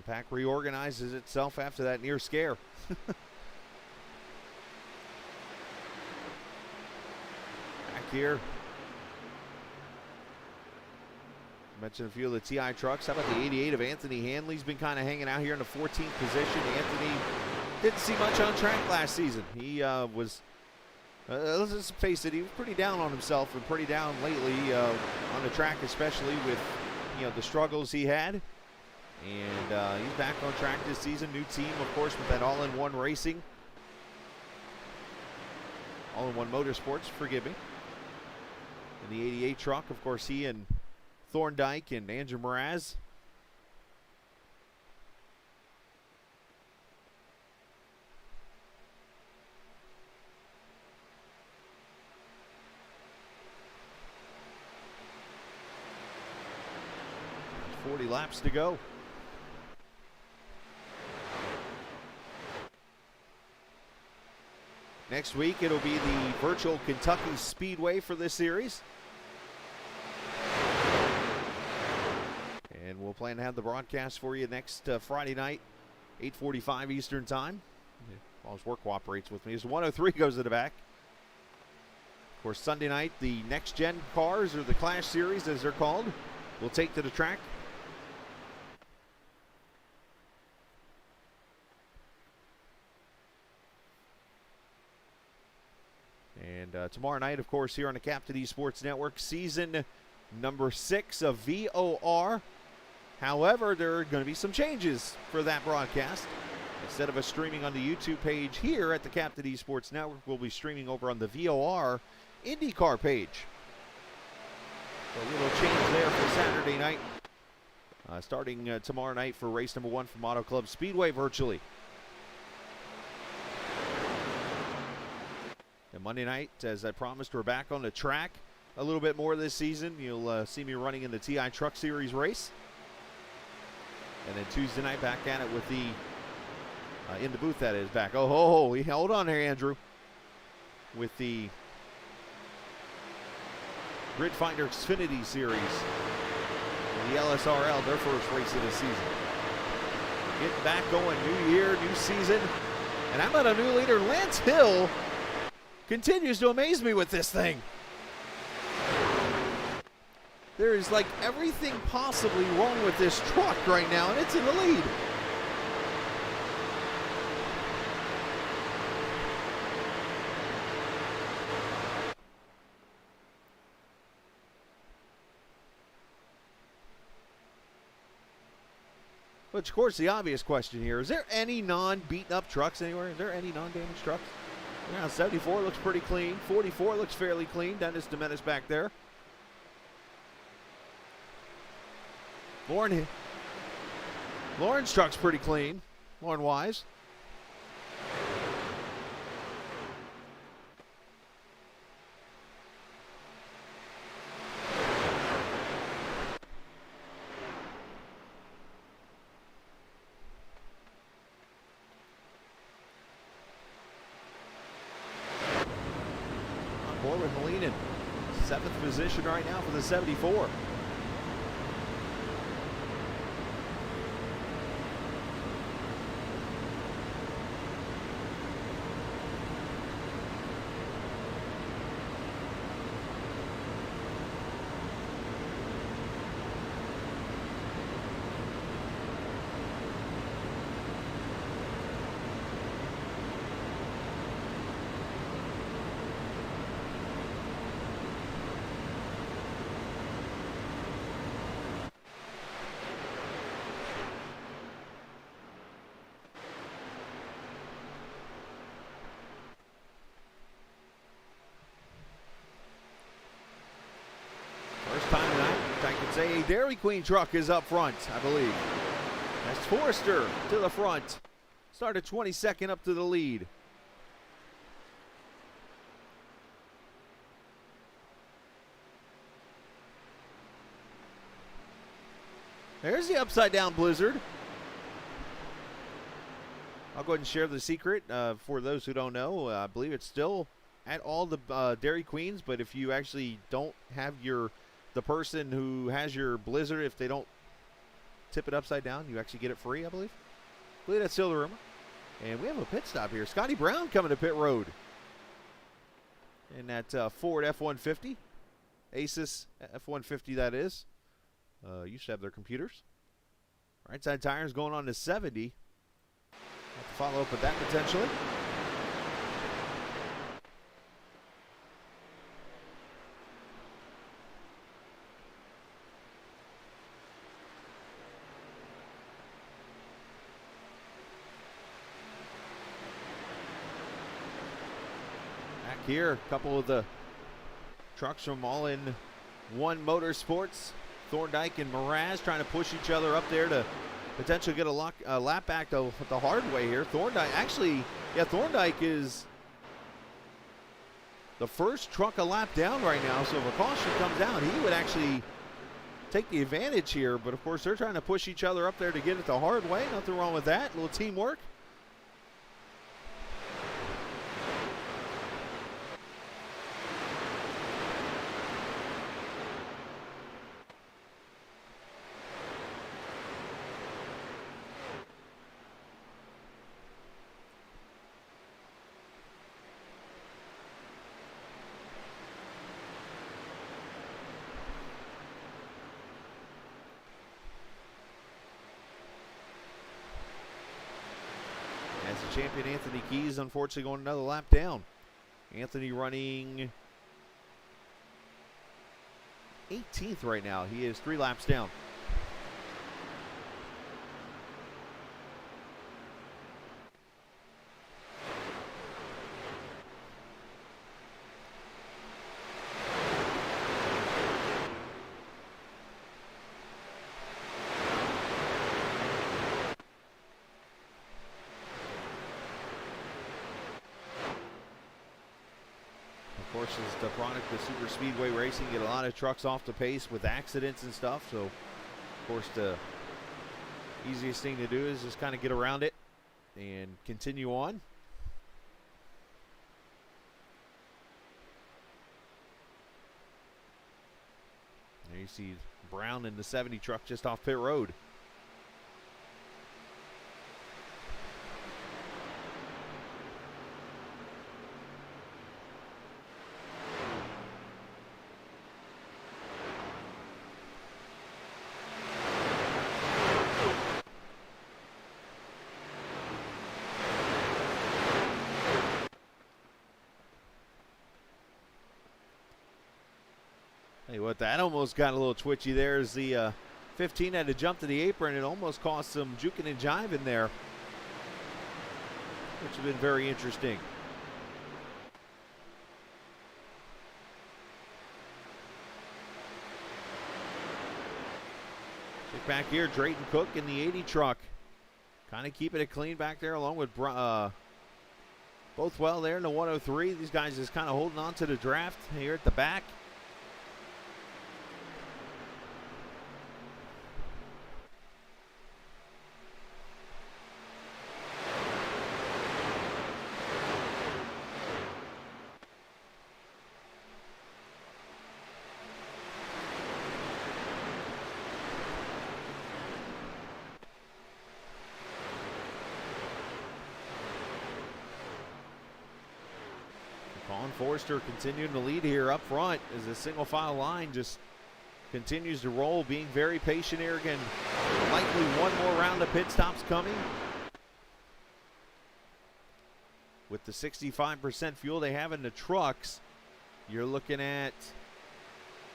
pack reorganizes itself after that near scare. Back here. Mentioned a few of the TI trucks. How about the 88 of Anthony Hanley's been kind of hanging out here in the 14th position. Anthony didn't see much on track last season. He was, let's just face it, he was pretty down on himself and pretty down lately on the track, especially with the struggles he had. And he's back on track this season. New team, of course, with that all-in-one racing. All-in-one Motorsports, forgive me. And the 88 truck, of course, he and Thorndike and Andrew Mraz. There's 40 laps to go. Next week, it'll be the virtual Kentucky Speedway for this series. And we'll plan to have the broadcast for you next Friday night, 8:45 Eastern Time. As long as work cooperates with me. As 103 goes to the back. Of course, Sunday night, the next-gen cars, or the Clash Series, as they're called, will take to the track. And tomorrow night, of course, here on the Captain Esports Network, season number 6 of VOR. However, there are going to be some changes for that broadcast. Instead of us streaming on the YouTube page here at the Captain Esports Network, we'll be streaming over on the VOR IndyCar page. So a little change there for Saturday night. Starting tomorrow night for race number 1 from Auto Club Speedway virtually. And Monday night, as I promised, we're back on the track a little bit more this season. You'll see me running in the TI Truck Series race. And then Tuesday night, back at it with the, in the booth that is, back. Oh, hold on there, Andrew. With the Grid Finder Xfinity Series. And the LSRL, their first race of the season. Getting back going, new year, new season. And how about a new leader, Lance Hill, continues to amaze me with this thing. There is like everything possibly wrong with this truck right now, and it's in the lead. Which, of course, the obvious question here, is there any non-beaten up trucks anywhere? Is there any non-damaged trucks? Yeah, 74 looks pretty clean. 44 looks fairly clean. Dennis Domenis back there. Lauren's truck's pretty clean. Lauren Wise. On board with Molina. 7th position right now for the 74. First time tonight, I can say a Dairy Queen truck is up front, I believe. That's Forrester to the front. Started 22nd up to the lead. There's the upside down blizzard. I'll go ahead and share the secret for those who don't know. I believe it's still at all the Dairy Queens, but if you actually don't have the person who has your blizzard, if they don't tip it upside down, you actually get it free, I believe. I believe that's still the rumor. And we have a pit stop here. Scotty Brown coming to pit road in that Ford F-150. Asus F-150, that is. Used to have their computers. Right side tires going on to 70. Have to follow up with that potentially. Back here, a couple of the trucks from All In One Motorsports. Thorndike and Mraz trying to push each other up there to potentially get a lap back the hard way here. Thorndike, actually, yeah, Thorndike is the first truck a lap down right now, so if a caution comes out, he would actually take the advantage here. But, of course, they're trying to push each other up there to get it the hard way. Nothing wrong with that. A little teamwork. As the champion Anthony Keys, unfortunately, going another lap down. Anthony running 18th right now. He is 3 laps down. Of course, as the product of Super Speedway Racing, get a lot of trucks off the pace with accidents and stuff. So, of course, the easiest thing to do is just kind of get around it and continue on. There you see Brown in the 70 truck just off pit road. Hey, what, that almost got a little twitchy there as the 15 had to jump to the apron. It almost caused some juking and jiving there, which has been very interesting. Check back here, Drayton Cook in the 80 truck. Kind of keeping it clean back there along with both well there in the 103. These guys just kind of holding on to the draft here at the back. Colin Forrester continuing to lead here up front as the single file line just continues to roll, being very patient here. Again, likely one more round of pit stops coming. With the 65% fuel they have in the trucks, you're looking at,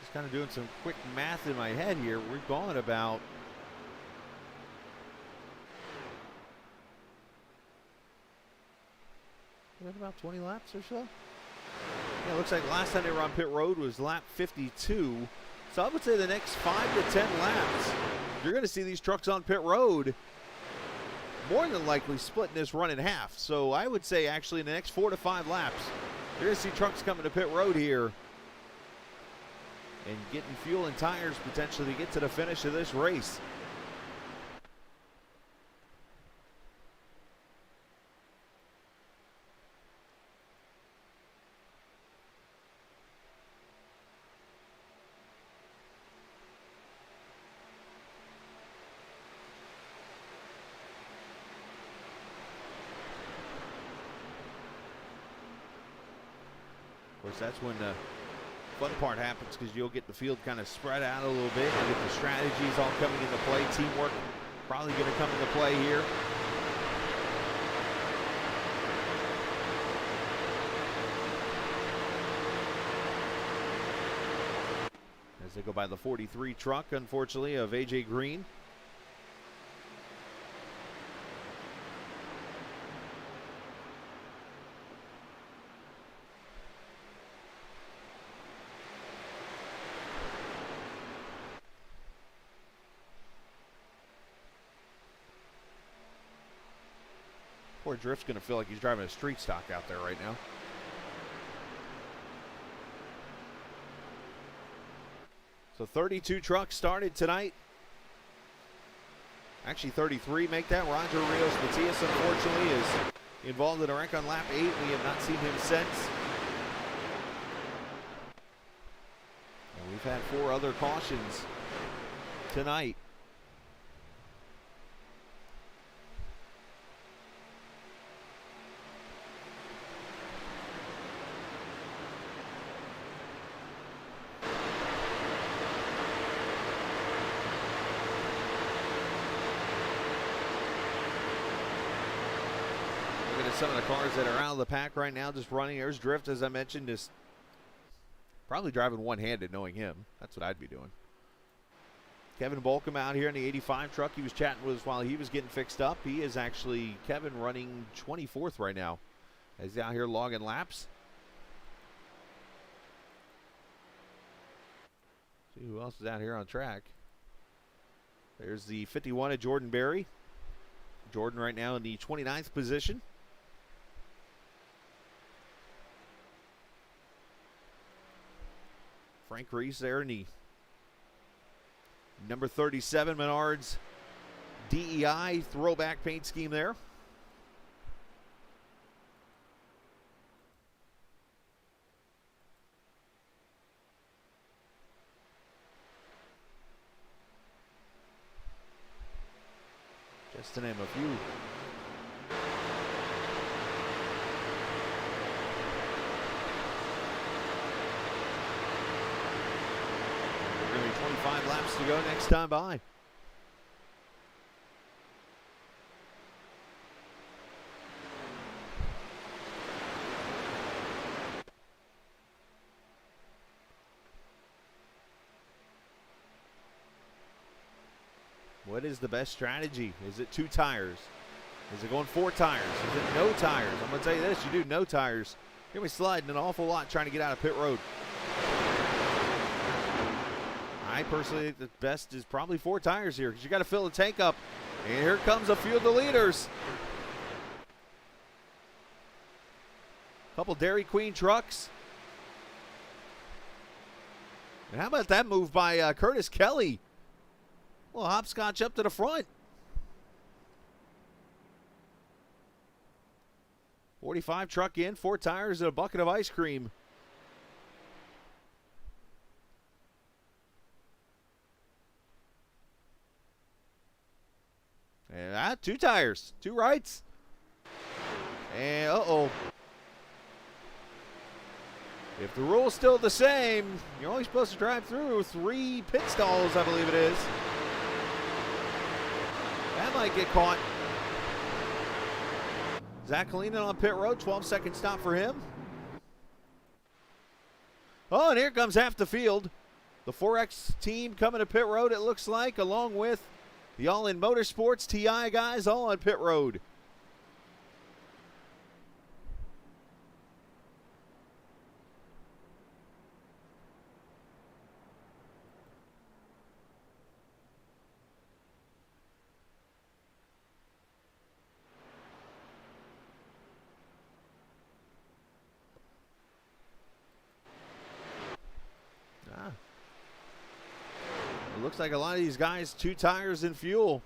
just kind of doing some quick math in my head here, we're going about about 20 laps or so. Yeah, it looks like last time they were on pit road was lap 52. So I would say the next 5 to 10 laps, you're going to see these trucks on pit road more than likely splitting this run in half. So I would say actually in the next 4 to 5 laps, you're going to see trucks coming to pit road here and getting fuel and tires potentially to get to the finish of this race. That's when the fun part happens, because you'll get the field kind of spread out a little bit. You get the strategies all coming into play. Teamwork probably going to come into play here. As they go by the 43 truck, unfortunately, of A.J. Green. Poor Drift's going to feel like he's driving a street stock out there right now. So 32 trucks started tonight. Actually 33 make that. Roger Rios Matias, unfortunately, is involved in a wreck on lap 8. We have not seen him since. And we've had 4 other cautions tonight. Some of the cars that are out of the pack right now just running. There's Drift, as I mentioned, just probably driving one-handed, knowing him. That's what I'd be doing. Kevin Bolcom out here in the 85 truck. He was chatting with us while he was getting fixed up. He is actually, Kevin, running 24th right now as he's out here logging laps. See who else is out here on track. There's the 51 of Jordan Berry. Jordan right now in the 29th position. Frank Reese there in the number 37 Menards DEI throwback paint scheme there. Just to name a few. We're going to be 25 laps to go next time by. What is the best strategy? Is it 2 tires? Is it going 4 tires? Is it no tires? I'm going to tell you this, you do no tires, you're going to be sliding an awful lot trying to get out of pit road. I personally think the best is probably 4 tires here, because you got to fill the tank up. And here comes a few of the leaders. A couple Dairy Queen trucks. And how about that move by Curtis Kelly? Well, hopscotch up to the front. 45 truck in, 4 tires and a bucket of ice cream. And 2 tires, 2 rights. And uh-oh. If the rule's still the same, you're only supposed to drive through 3 pit stalls, I believe it is. That might get caught. Zach Kalina on pit road, 12-second stop for him. Oh, and here comes half the field. The 4X team coming to pit road, it looks like, along with the All In Motorsports TI guys all on pit road. It looks like a lot of these guys, 2 tires and fuel.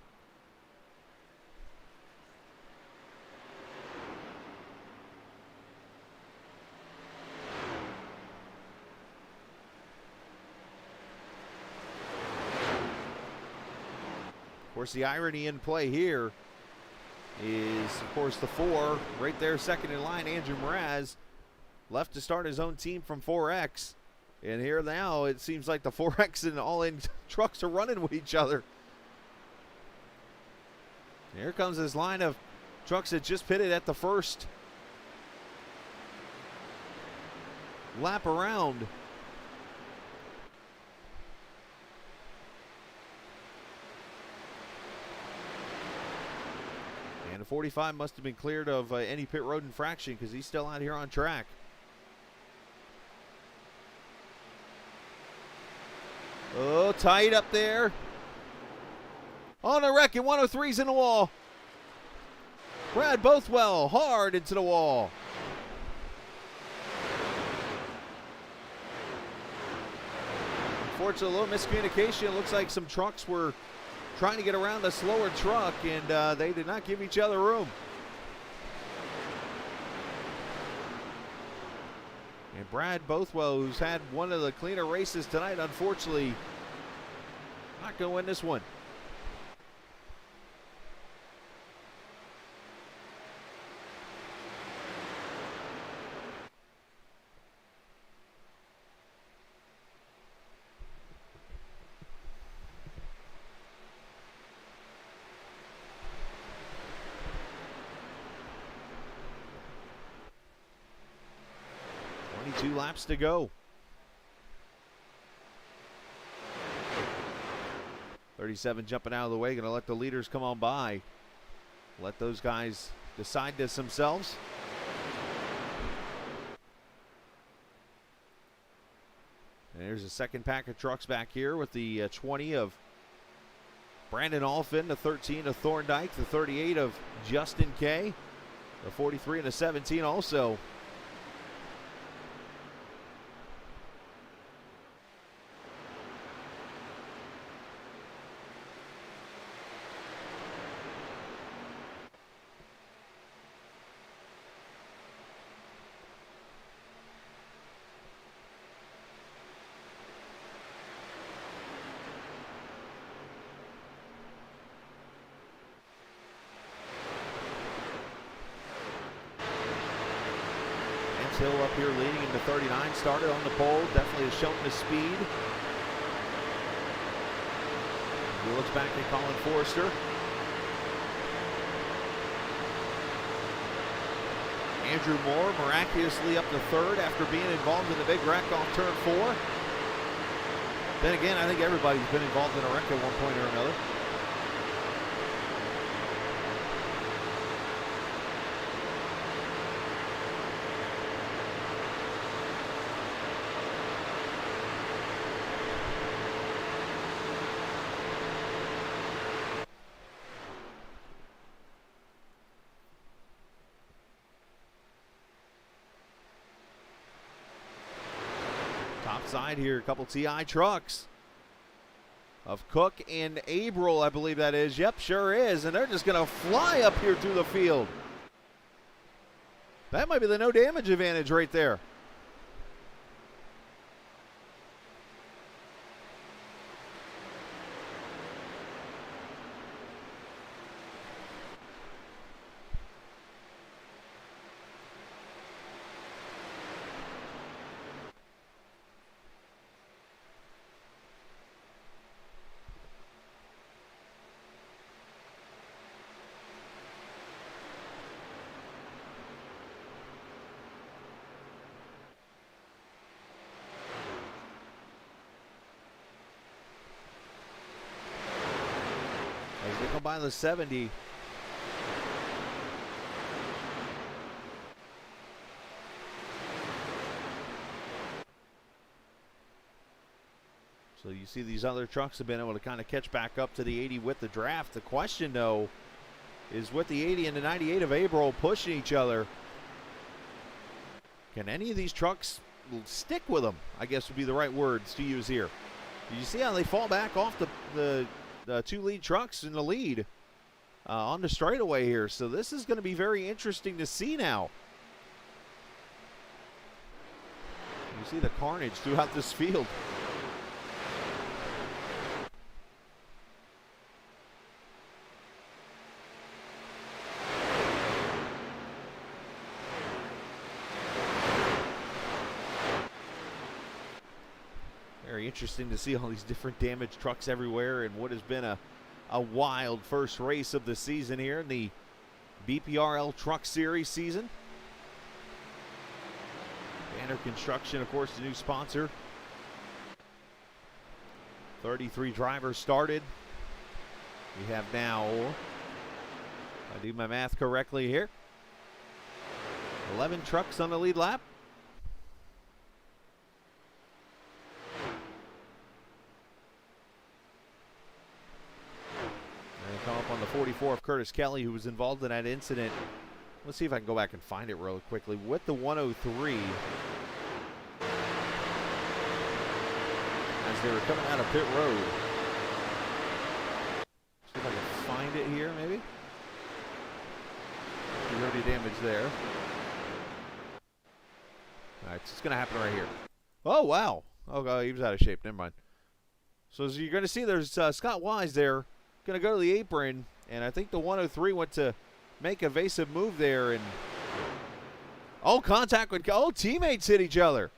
Of course, the irony in play here is, of course, the 4 right there, second in line, Andrew Mraz. left to start his own team from 4X. And here now it seems like the 4X and all-in trucks are running with each other. Here comes this line of trucks that just pitted at the first lap around. And the 45 must have been cleared of any pit road infraction because he's still out here on track. Oh, tight up there. On the wreck, and 103's in the wall. Brad Bothwell hard into the wall. Unfortunately, a little miscommunication. It looks like some trucks were trying to get around the slower truck, and they did not give each other room. And Brad Bothwell, who's had one of the cleaner races tonight, unfortunately not going to win this one. Two laps to go. 37 jumping out of the way, going to let the leaders come on by. Let those guys decide this themselves. And there's a second pack of trucks back here with the 20 of Brandon Alfin, the 13 of Thorndike, the 38 of Justin Kay, the 43 and the 17 also. Hill up here leading into 39, started on the pole, definitely has shown the speed. He looks back at Colin Forrester. Andrew Moore miraculously up to third after being involved in the big wreck off turn 4. Then again, I think everybody's been involved in a wreck at one point or another. Top side here, a couple TI trucks of Cook and Abril, I believe that is. Yep, sure is. And they're just going to fly up here through the field. That might be the no damage advantage right there. As they come by the 70. So you see these other trucks have been able to kind of catch back up to the 80 with the draft. The question, though, is with the 80 and the 98 of Abril pushing each other, can any of these trucks stick with them, I guess would be the right words to use here. Did you see how they fall back off the two lead trucks in the lead on the straightaway here? So this is going to be very interesting to see now. You see the carnage throughout this field. Very interesting to see all these different damaged trucks everywhere in what has been a wild first race of the season here in the BPRL Truck Series season. Banner Construction, of course, the new sponsor. 33 drivers started. We have now, if I do my math correctly here, 11 trucks on the lead lap. Come up on the 44 of Curtis Kelly, who was involved in that incident. Let's see if I can go back and find it real quickly. With the 103, as they were coming out of pit road. See if I can find it here, maybe. Already damage there. All right, it's going to happen right here. Oh, wow. Oh, he was out of shape. Never mind. So as you're going to see, there's Scott Wise there. Going to go to the apron, and I think the 103 went to make a evasive move there, and contact with teammates hit each other.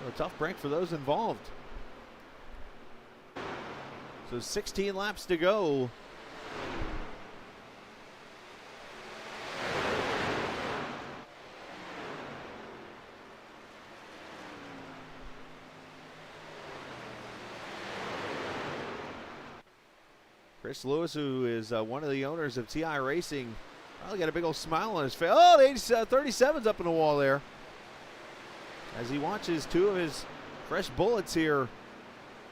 A tough break for those involved. So 16 laps to go. Chris Lewis, who is one of the owners of TI Racing, probably got a big old smile on his face. Oh, the 37's up in the wall there. As he watches two of his fresh bullets here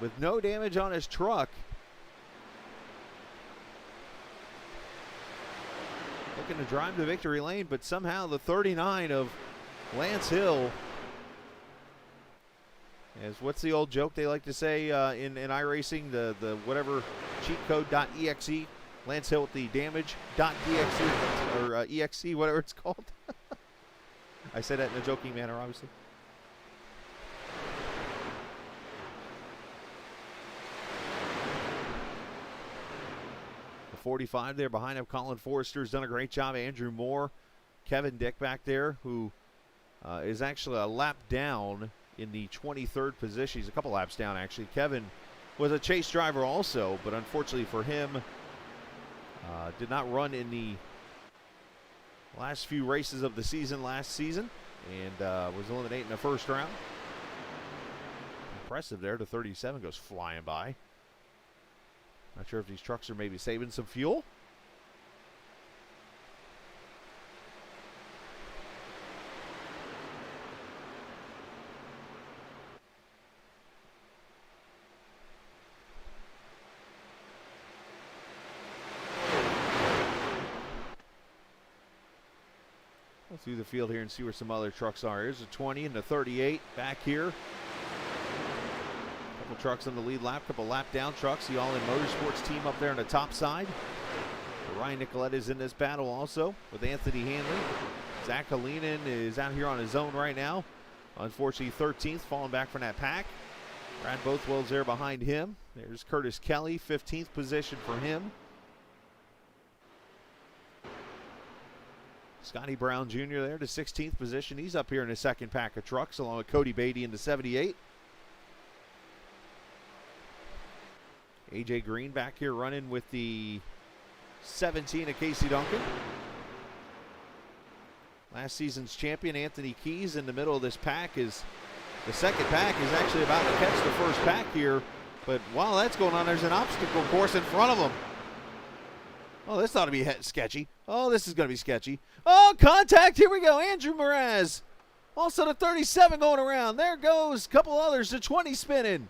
with no damage on his truck. Looking to drive to victory lane, but somehow the 39 of Lance Hill, as what's the old joke they like to say in iRacing, the whatever cheat code.exe, Lance Hill with the damage.exe or exe, whatever it's called. I said that in a joking manner, obviously. The 45 there behind him, Colin Forrester's done a great job. Andrew Moore, Kevin Dick back there, who is actually a lap down in the 23rd position. He's a couple laps down, actually. Kevin was a chase driver also, but unfortunately for him, did not run in the last few races of the season last season, and was eliminated in the first round. Impressive there. The 37 goes flying by. Not sure if these trucks are maybe saving some fuel. Through the field here and see where some other trucks are. Here's a 20 and the 38 back here. Couple trucks on the lead lap, couple lap down trucks. The All-In Motorsports team up there on the top side. Ryan Nicolette is in this battle also with Anthony Hanley. Zach Kalinin is out here on his own right now. Unfortunately, 13th, falling back from that pack. Brad Bothwell's there behind him. There's Curtis Kelly, 15th position for him. Scotty Brown Jr. there to 16th position. He's up here in the second pack of trucks along with Cody Beatty in the 78. AJ Green back here running with the 17 of Casey Duncan. Last season's champion Anthony Keys in the middle of this pack. Is the second pack is actually about to catch the first pack here, but while that's going on, there's an obstacle course in front of them. Oh, this ought to be sketchy. Oh, this is going to be sketchy. Oh, contact. Here we go. Andrew Mraz. Also the 37 going around. There goes a couple others. The 20 spinning.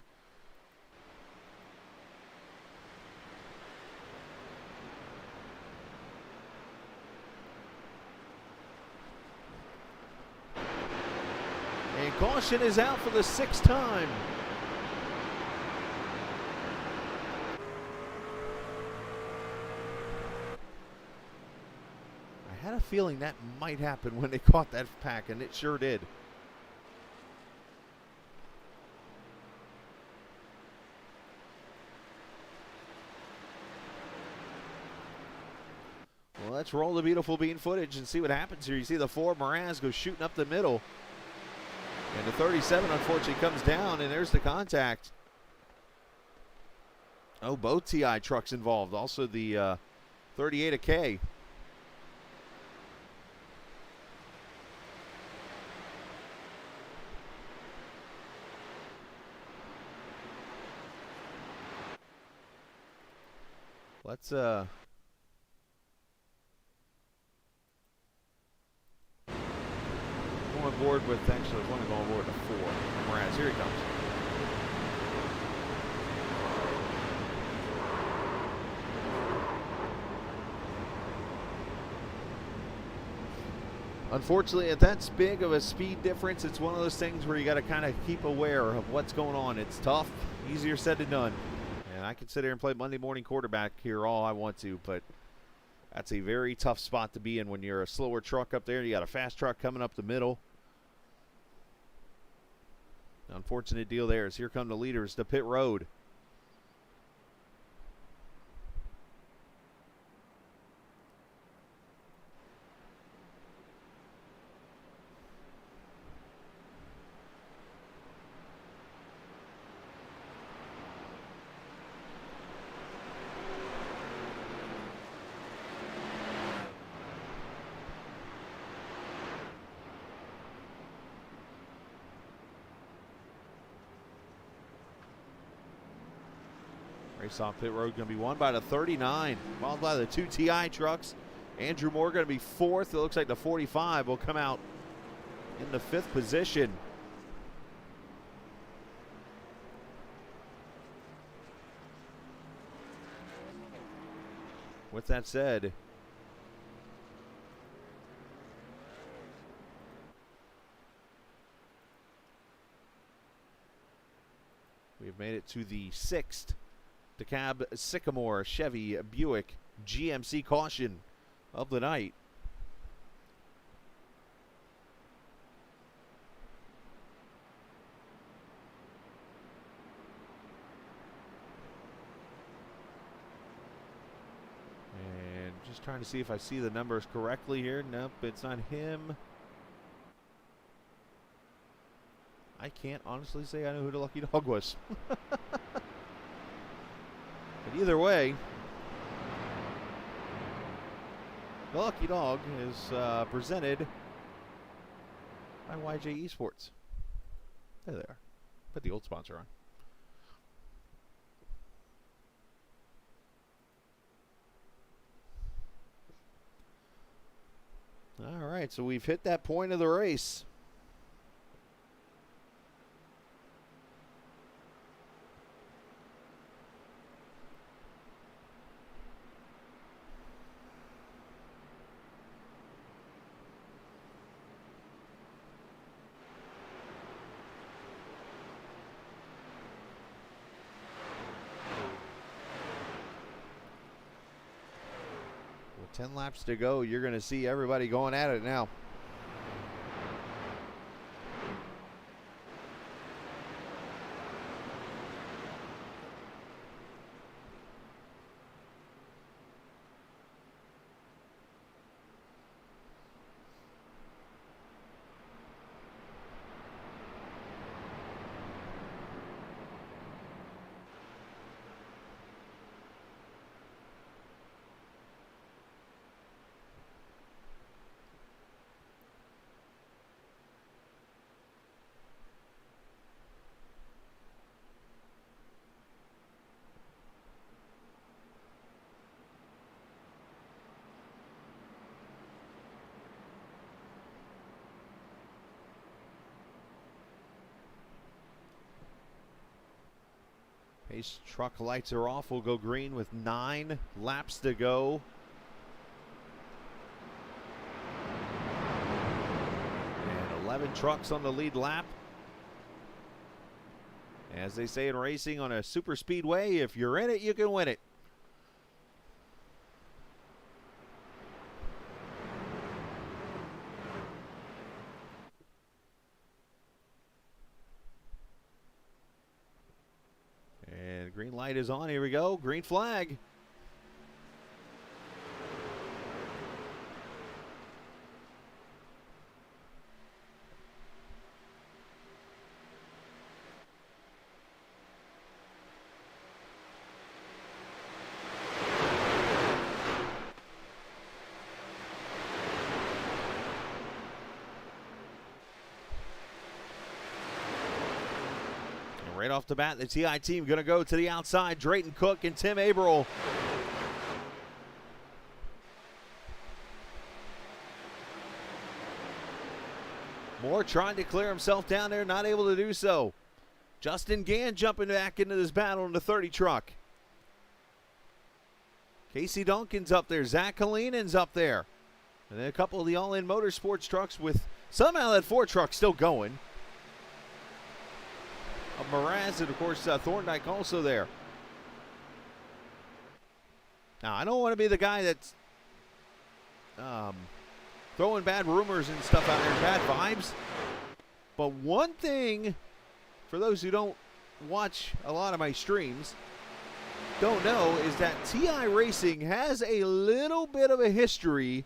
And caution is out for the 6th time. I had a feeling that might happen when they caught that pack, and it sure did. Well, let's roll the beautiful bean footage and see what happens here. You see the Ford Mraz go shooting up the middle. And the 37 unfortunately comes down, and there's the contact. Oh, both TI trucks involved. Also the 38 K. Let's go on board with, actually I want to go on board with the 4. Mraz, here he comes. Unfortunately, if that's big of a speed difference, it's one of those things where you got to kind of keep aware of what's going on. It's tough, easier said than done. And I can sit here and play Monday morning quarterback here all I want to, but that's a very tough spot to be in when you're a slower truck up there. You got a fast truck coming up the middle. Unfortunate deal there is here come the leaders to pit road. Race off pit road going to be won by the 39, followed by the 2 TI trucks. Andrew Moore going to be 4th. It looks like the 45 will come out in the 5th position. With that said, we've made it to the 6th DeKalb Sycamore Chevy Buick GMC caution of the night. And just trying to see if I see the numbers correctly here. Nope, it's not him. I can't honestly say I know who the lucky dog was. But either way, the lucky dog is presented by YJ Esports. There they are. Put the old sponsor on. All right, so we've hit that point of the race. With 10 laps to go, you're going to see everybody going at it now. Pace truck lights are off. We'll go green with 9 laps to go. And 11 trucks on the lead lap. As they say in racing on a super speedway, if you're in it, you can win it. Green light is on. Here we go. Green flag. Right off the bat, the TI team going to go to the outside. Drayton Cook and Tim Averill. Moore trying to clear himself down there, not able to do so. Justin Gann jumping back into this battle in the 30 truck. Casey Duncan's up there. Zach Kalinen's up there. And then a couple of the All-In Motorsports trucks with somehow that 4 truck still going. Mraz and, of course, Thorndike also there. Now, I don't want to be the guy that's throwing bad rumors and stuff out there, bad vibes. But one thing, for those who don't watch a lot of my streams, don't know, is that TI Racing has a little bit of a history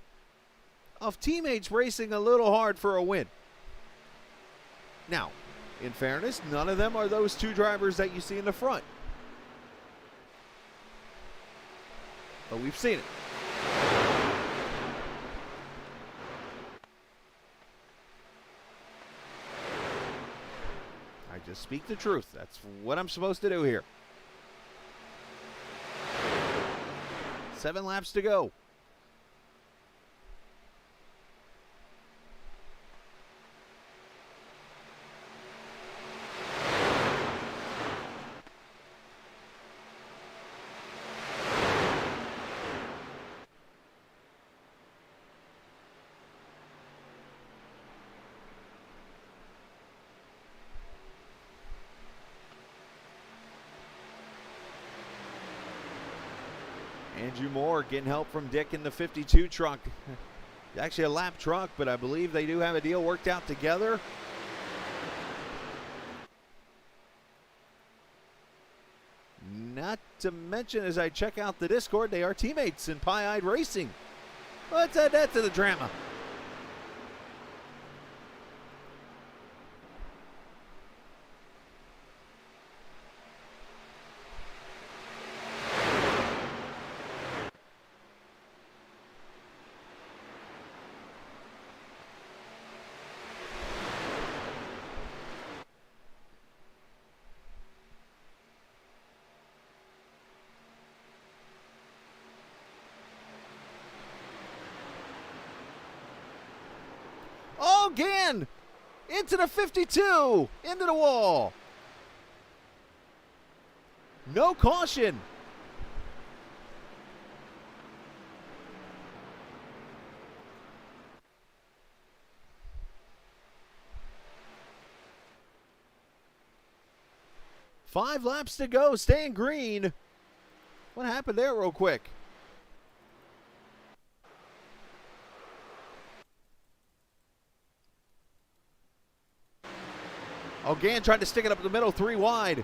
of teammates racing a little hard for a win. Now, in fairness, none of them are those 2 drivers that you see in the front. But we've seen it. I just speak the truth. That's what I'm supposed to do here. 7 laps to go. Andrew Moore getting help from Dick in the 52 truck. Actually a lap truck, but I believe they do have a deal worked out together. Not to mention, as I check out the Discord, they are teammates in Pie-Eyed Racing. Let's add that to the drama. Again, into the 52, into the wall. No caution. Five laps to go, staying green. What happened there real quick? Gann tried to stick it up the middle, 3 wide.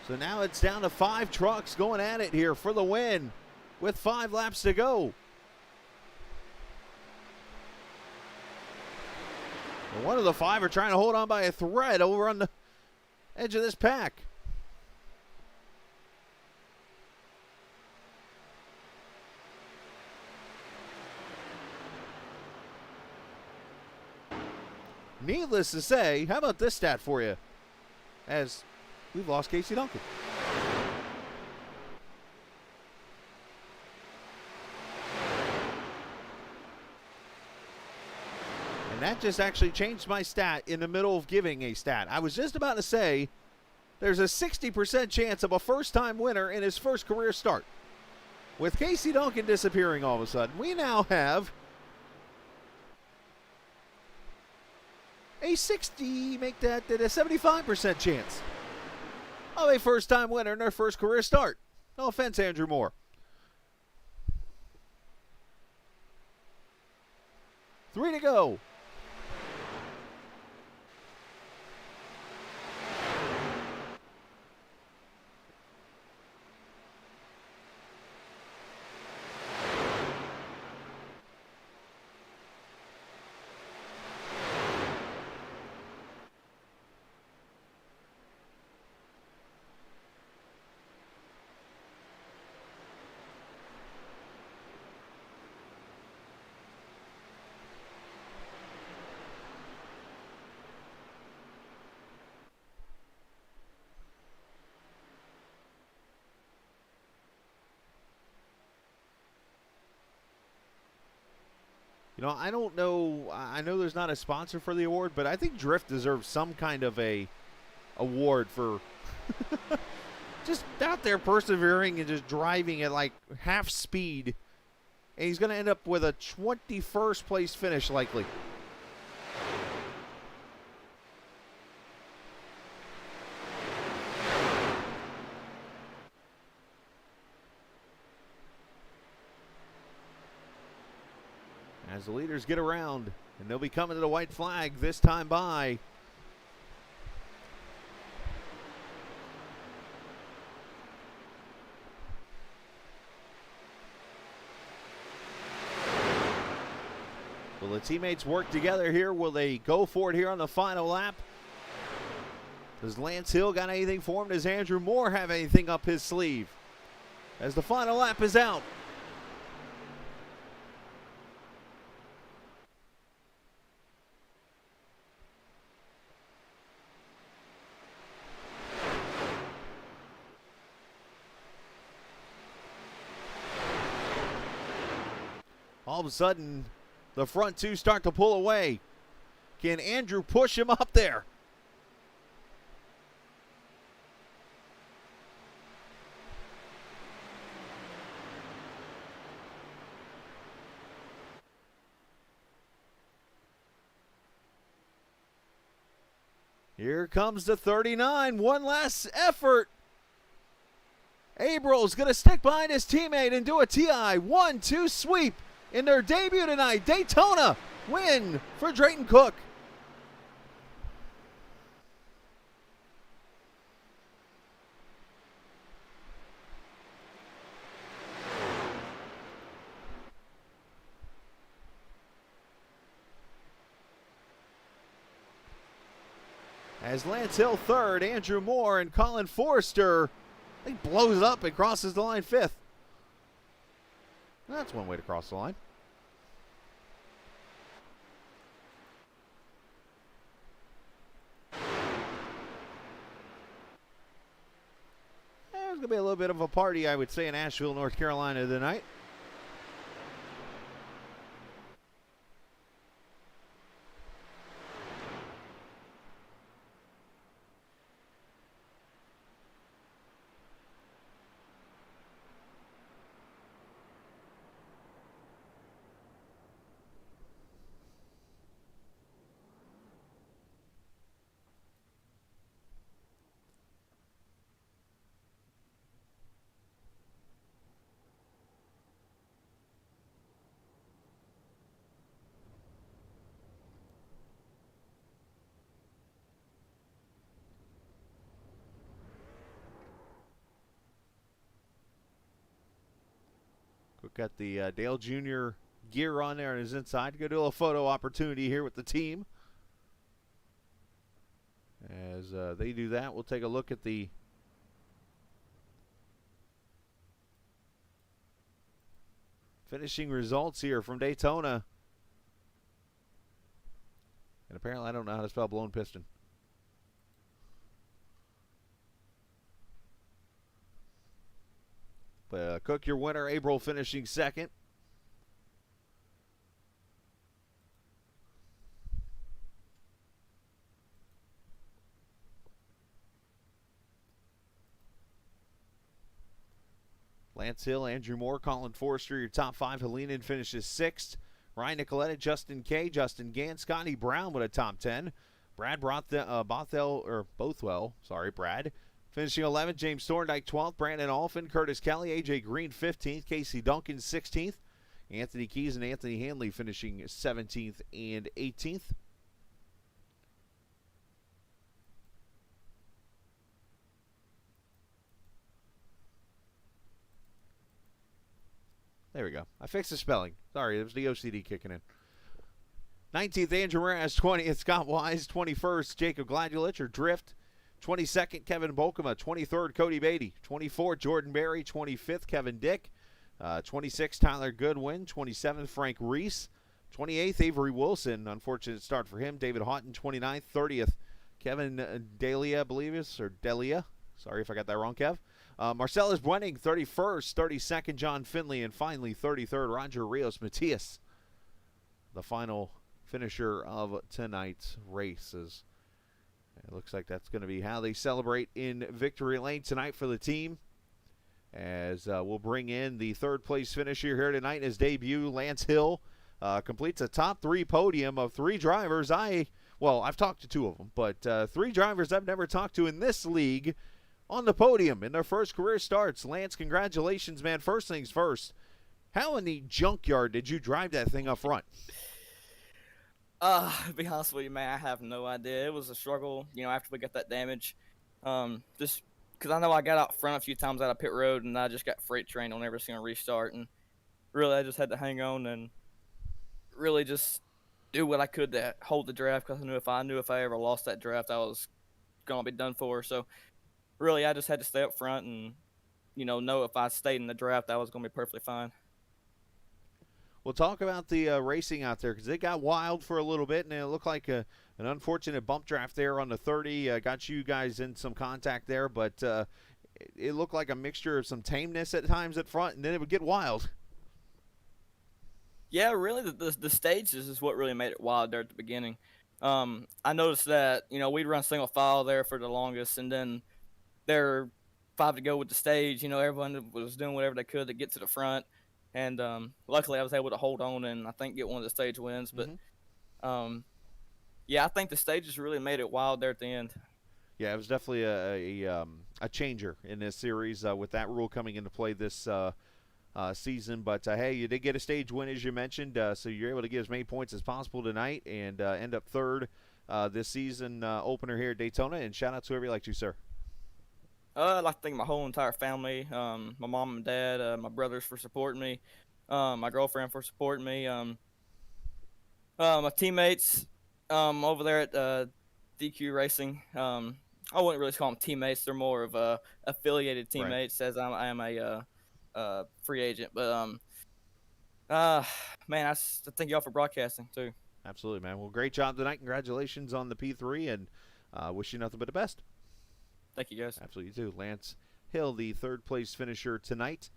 So now it's down to 5 trucks going at it here for the win with 5 laps to go. And one of the 5 are trying to hold on by a thread over on the edge of this pack. Needless to say, how about this stat for you? As we've lost Casey Duncan. And that just actually changed my stat in the middle of giving a stat. I was just about to say there's a 60% chance of a first-time winner in his first career start. With Casey Duncan disappearing all of a sudden, we now have a 75% chance of a first-time winner in their first career start. No offense, Andrew Moore. Three to go. You know, I don't know. I know there's not a sponsor for the award, but I think Drift deserves some kind of a award for just out there persevering and just driving at like half speed. And he's going to end up with a 21st place finish likely. As the leaders get around, and they'll be coming to the white flag this time by. Will the teammates work together here? Will they go for it here on the final lap? Does Lance Hill got anything for him? Does Andrew Moore have anything up his sleeve? As the final lap is out. All of a sudden, the front two start to pull away. Can Andrew push him up there? Here comes the 39. One last effort. Abrams going to stick behind his teammate and do a TI 1-2 sweep in their debut tonight. Daytona win for Drayton Cook. As Lance Hill third, Andrew Moore and Colin Forrester, he blows up and crosses the line fifth. That's one way to cross the line. There's going to be a little bit of a party, I would say, in Asheville, North Carolina tonight. Got the Dale Jr. gear on there on his inside. Go do a photo opportunity here with the team. As they do that, we'll take a look at the finishing results here from Daytona. And apparently I don't know how to spell blown piston. But Cook, your winner. Abrams finishing second. Lance Hill, Andrew Moore, Colin Forrester, your top five. Helenen finishes sixth. Ryan Nicoletta, Justin Kay, Justin Gant, Scotty Brown with a top 10. Brad Bothwell, Brad. Finishing 11th, James Thorndike 12th, Brandon Alphin, Curtis Kelly, A.J. Green 15th, Casey Duncan 16th, Anthony Keys and Anthony Hanley finishing 17th and 18th. There we go. I fixed the spelling. Sorry, it was the OCD kicking in. 19th, Andrew Ramirez, 20th, Scott Wise, 21st, Jacob Gladulich, or Drift. 22nd, Kevin Bolkema. 23rd, Cody Beatty. 24th, Jordan Berry. 25th, Kevin Dick. 26th, Tyler Goodwin. 27th, Frank Reese. 28th, Avery Wilson. Unfortunate start for him. David Houghton, 29th. 30th, Kevin Delia, I believe is, or Delia. Sorry if I got that wrong, Kev. Marcellus Bwenning, 31st. 32nd, John Finley. And finally, 33rd, Roger Rios Matias. the final finisher of tonight's races. It looks like that's going to be how they celebrate in Victory Lane tonight for the team. As we'll bring in the third place finisher here tonight in his debut, Lance Hill. Completes a top 3 podium of 3 drivers. I've talked to 2 of them, but 3 drivers I've never talked to in this league on the podium in their first career starts. Lance, congratulations, man. First things first, how in the junkyard did you drive that thing up front? To be honest with you, man, I have no idea. It was a struggle, after we got that damage. Just because I know I got out front a few times out of pit road, and I just got freight trained on every single restart. And really, I just had to hang on and really just do what I could to hold the draft, because I knew if I ever lost that draft, I was going to be done for. So really, I just had to stay up front and, know if I stayed in the draft, I was going to be perfectly fine. We'll talk about the racing out there, because it got wild for a little bit, and it looked like an unfortunate bump draft there on the 30. Got you guys in some contact there, but it looked like a mixture of some tameness at times at front, and then it would get wild. Yeah, really, the stages is what really made it wild there at the beginning. I noticed that, we'd run single file there for the longest, and then there 5 to go with the stage. Everyone was doing whatever they could to get to the front. And luckily, I was able to hold on and I think get one of the stage wins. But, I think the stages really made it wild there at the end. Yeah, it was definitely a changer in this series with that rule coming into play this season. But, hey, you did get a stage win, as you mentioned, so you're able to get as many points as possible tonight and end up third this season opener here at Daytona. And shout out to whoever you like to, sir. I'd like to thank my whole entire family, my mom and dad, my brothers for supporting me, my girlfriend for supporting me, my teammates over there at DQ Racing. I wouldn't really call them teammates; they're more of affiliated teammates, right, as I am a free agent. But man, I thank y'all for broadcasting too. Absolutely, man. Well, great job tonight. Congratulations on the P3, and wish you nothing but the best. Thank you, guys. Absolutely too. Lance Hill, the third place finisher tonight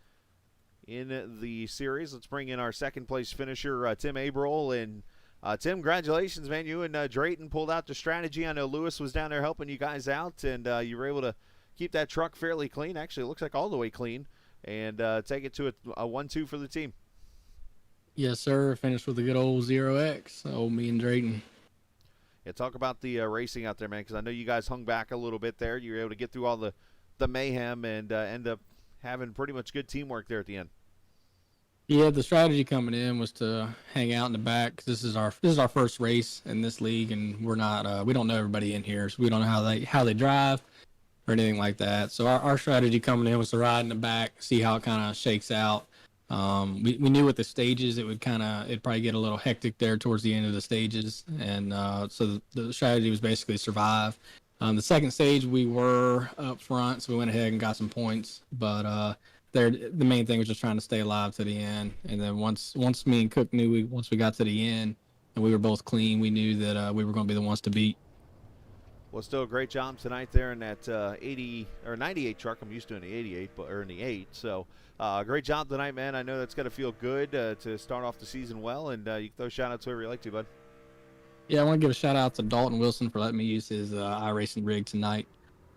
in the series. Let's bring in our second place finisher, Tim Abril. And Tim, congratulations, man. You and Drayton pulled out the strategy. I know Lewis was down there helping you guys out, and you were able to keep that truck fairly clean. Actually, it looks like all the way clean, and take it to a 1-2 for the team. Yes, sir. Finished with a good old 0X. Me and Drayton. Yeah, talk about the racing out there, man, because I know you guys hung back a little bit there. You were able to get through all the mayhem and end up having pretty much good teamwork there at the end. Yeah, the strategy coming in was to hang out in the back, 'cause this is our first race in this league, and we're not we don't know everybody in here, so we don't know how they drive or anything like that. So our strategy coming in was to ride in the back, see how it kind of shakes out. We knew with the stages it'd probably get a little hectic there towards the end of the stages, and so the strategy was basically survive. The second stage we were up front, so we went ahead and got some points, but the main thing was just trying to stay alive to the end. And then once me and Cook knew once we got to the end and we were both clean, we knew that we were going to be the ones to beat. Well, still a great job tonight there in that 80 or 98 truck. I'm used to in the 88, or in the 8. So great job tonight, man. I know that's got to feel good to start off the season well, and you can throw shout outs whoever you like to, bud. Yeah, I want to give a shout out to Dalton Wilson for letting me use his iRacing rig tonight,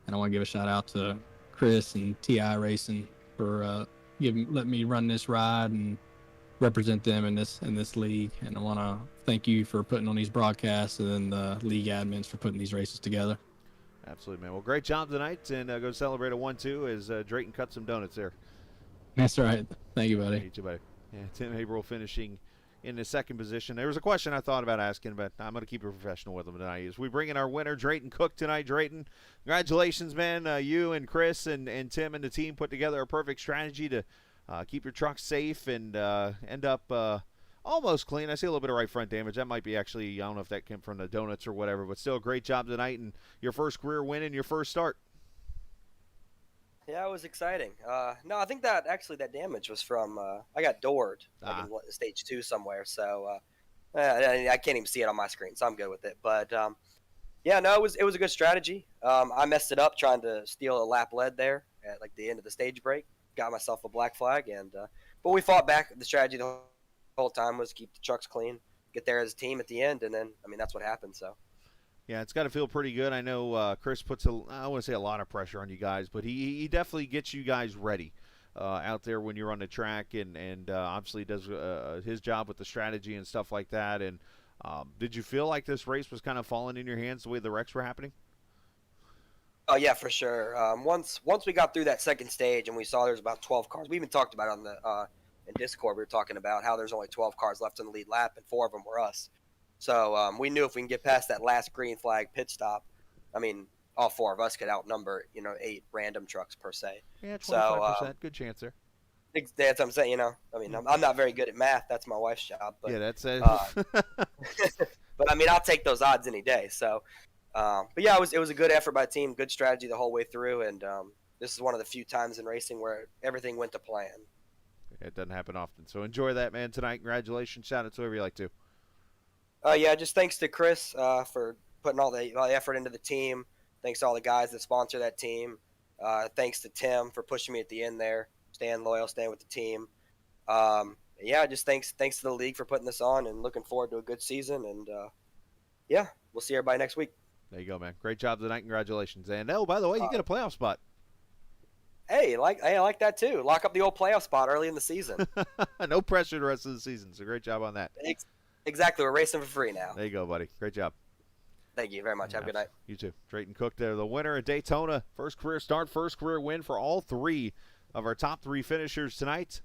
and I want to give a shout out to Chris and TI Racing for letting me run this ride and represent them in this league. And I want to thank you for putting on these broadcasts, and then the league admins for putting these races together. Absolutely, man. Well, great job tonight, and go celebrate a 1-2 as Drayton cut some donuts there. That's right. Thank you, buddy. Thank you, buddy. Yeah, Tim Haverhill finishing in the second position. There was a question I thought about asking, but I'm going to keep it professional with him tonight. As we bring in our winner, Drayton Cook, tonight. Drayton, congratulations, man. You and Chris and Tim and the team put together a perfect strategy to keep your truck safe and end up almost clean. I see a little bit of right front damage. That might be actually, I don't know if that came from the donuts or whatever, but still a great job tonight and your first career win and your first start. Yeah, it was exciting. No, I think that damage was from I got doored in stage 2 somewhere. So I can't even see it on my screen, so I'm good with it. But yeah, no, it was a good strategy. I messed it up trying to steal a lap lead there at like the end of the stage break. Got myself a black flag, and but we fought back. The strategy the whole time was keep the trucks clean. get there as a team at the end, and then I mean that's what happened. So. Yeah, it's got to feel pretty good. I know Chris puts I don't want to say a lot of pressure on you guys, but he definitely gets you guys ready out there when you're on the track, and obviously does his job with the strategy and stuff like that. And did you feel like this race was kind of falling in your hands the way the wrecks were happening? Oh yeah, for sure. Once we got through that second stage and we saw there's about 12 cars, we even talked about it on the in Discord. We were talking about how there's only 12 cars left in the lead lap, and 4 of them were us. So we knew if we can get past that last green flag pit stop, I mean, all 4 of us could outnumber 8 random trucks per se. Yeah, 25%. So, good chance there. That's what I'm saying. I mean, I'm not very good at math. That's my wife's job. But, Yeah, that's it. but I mean, I'll take those odds any day. So, but yeah, it was a good effort by the team, good strategy the whole way through, and this is one of the few times in racing where everything went to plan. It doesn't happen often. So enjoy that, man, tonight. Congratulations. Shout out to whoever you like to. Yeah, just thanks to Chris for putting all the effort into the team. Thanks to all the guys that sponsor that team. Thanks to Tim for pushing me at the end there, staying loyal, staying with the team. Yeah, just thanks to the league for putting this on, and looking forward to a good season. And yeah, we'll see everybody next week. There you go, man. Great job tonight. Congratulations. And oh, by the way, you get a playoff spot. Hey, I like that too. Lock up the old playoff spot early in the season. No pressure the rest of the season. So great job on that. Exactly. We're racing for free now. There you go, buddy. Great job. Thank you very much. Have a good night. You too. Drayton Cook there, the winner at Daytona. First career start, first career win for all 3 of our top 3 finishers tonight.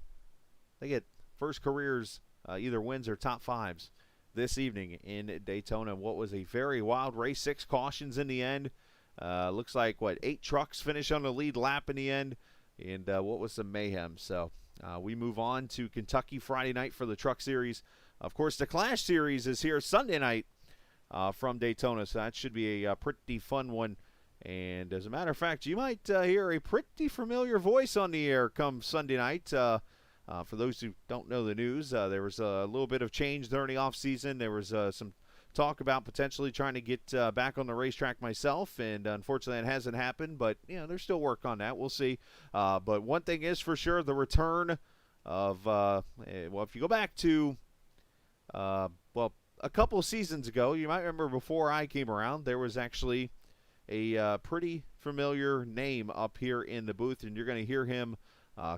They get first careers, either wins or top 5s this evening in Daytona. What was a very wild race, 6 cautions in the end. Looks like, 8 trucks finish on the lead lap in the end, and what was some mayhem. So we move on to Kentucky Friday night for the Truck Series. Of course, the Clash Series is here Sunday night from Daytona, so that should be a pretty fun one. And as a matter of fact, you might hear a pretty familiar voice on the air come Sunday night. For those who don't know the news, there was a little bit of change during the offseason. There was some talk about potentially trying to get back on the racetrack myself, and unfortunately that hasn't happened, but there's still work on that. We'll see. But one thing is for sure, the return of if you go back to a couple of seasons ago, you might remember before I came around, there was actually a pretty familiar name up here in the booth, and you're going to hear him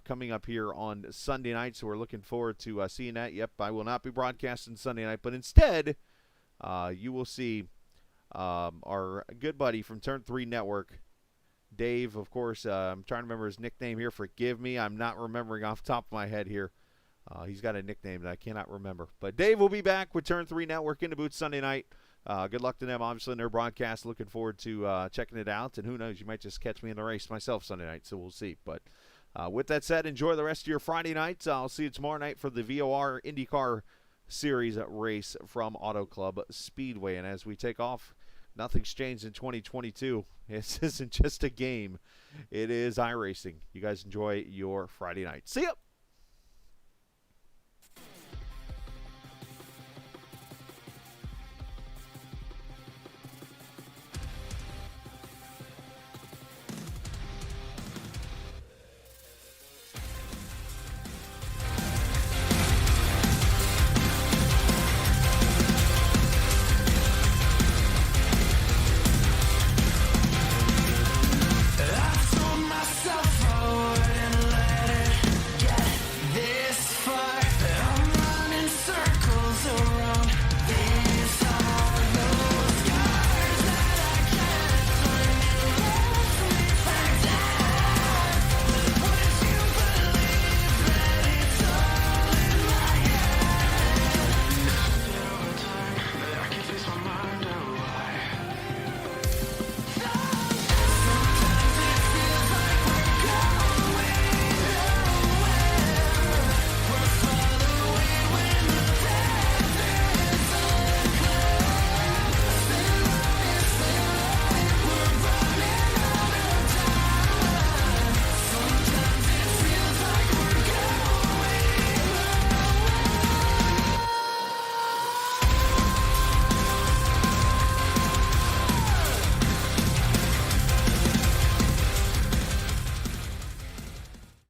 coming up here on Sunday night, so we're looking forward to seeing that. Yep, I will not be broadcasting Sunday night, but instead you will see our good buddy from Turn 3 Network, Dave. Of course, I'm trying to remember his nickname here. Forgive me, I'm not remembering off the top of my head here. He's got a nickname that I cannot remember. But Dave will be back with Turn 3 Network in the booth Sunday night. Good luck to them, obviously, in their broadcast. Looking forward to checking it out. And who knows, you might just catch me in the race myself Sunday night, so we'll see. But with that said, enjoy the rest of your Friday night. I'll see you tomorrow night for the VOR IndyCar Series race from Auto Club Speedway. And as we take off, nothing's changed in 2022. This isn't just a game. It is iRacing. You guys enjoy your Friday night. See ya!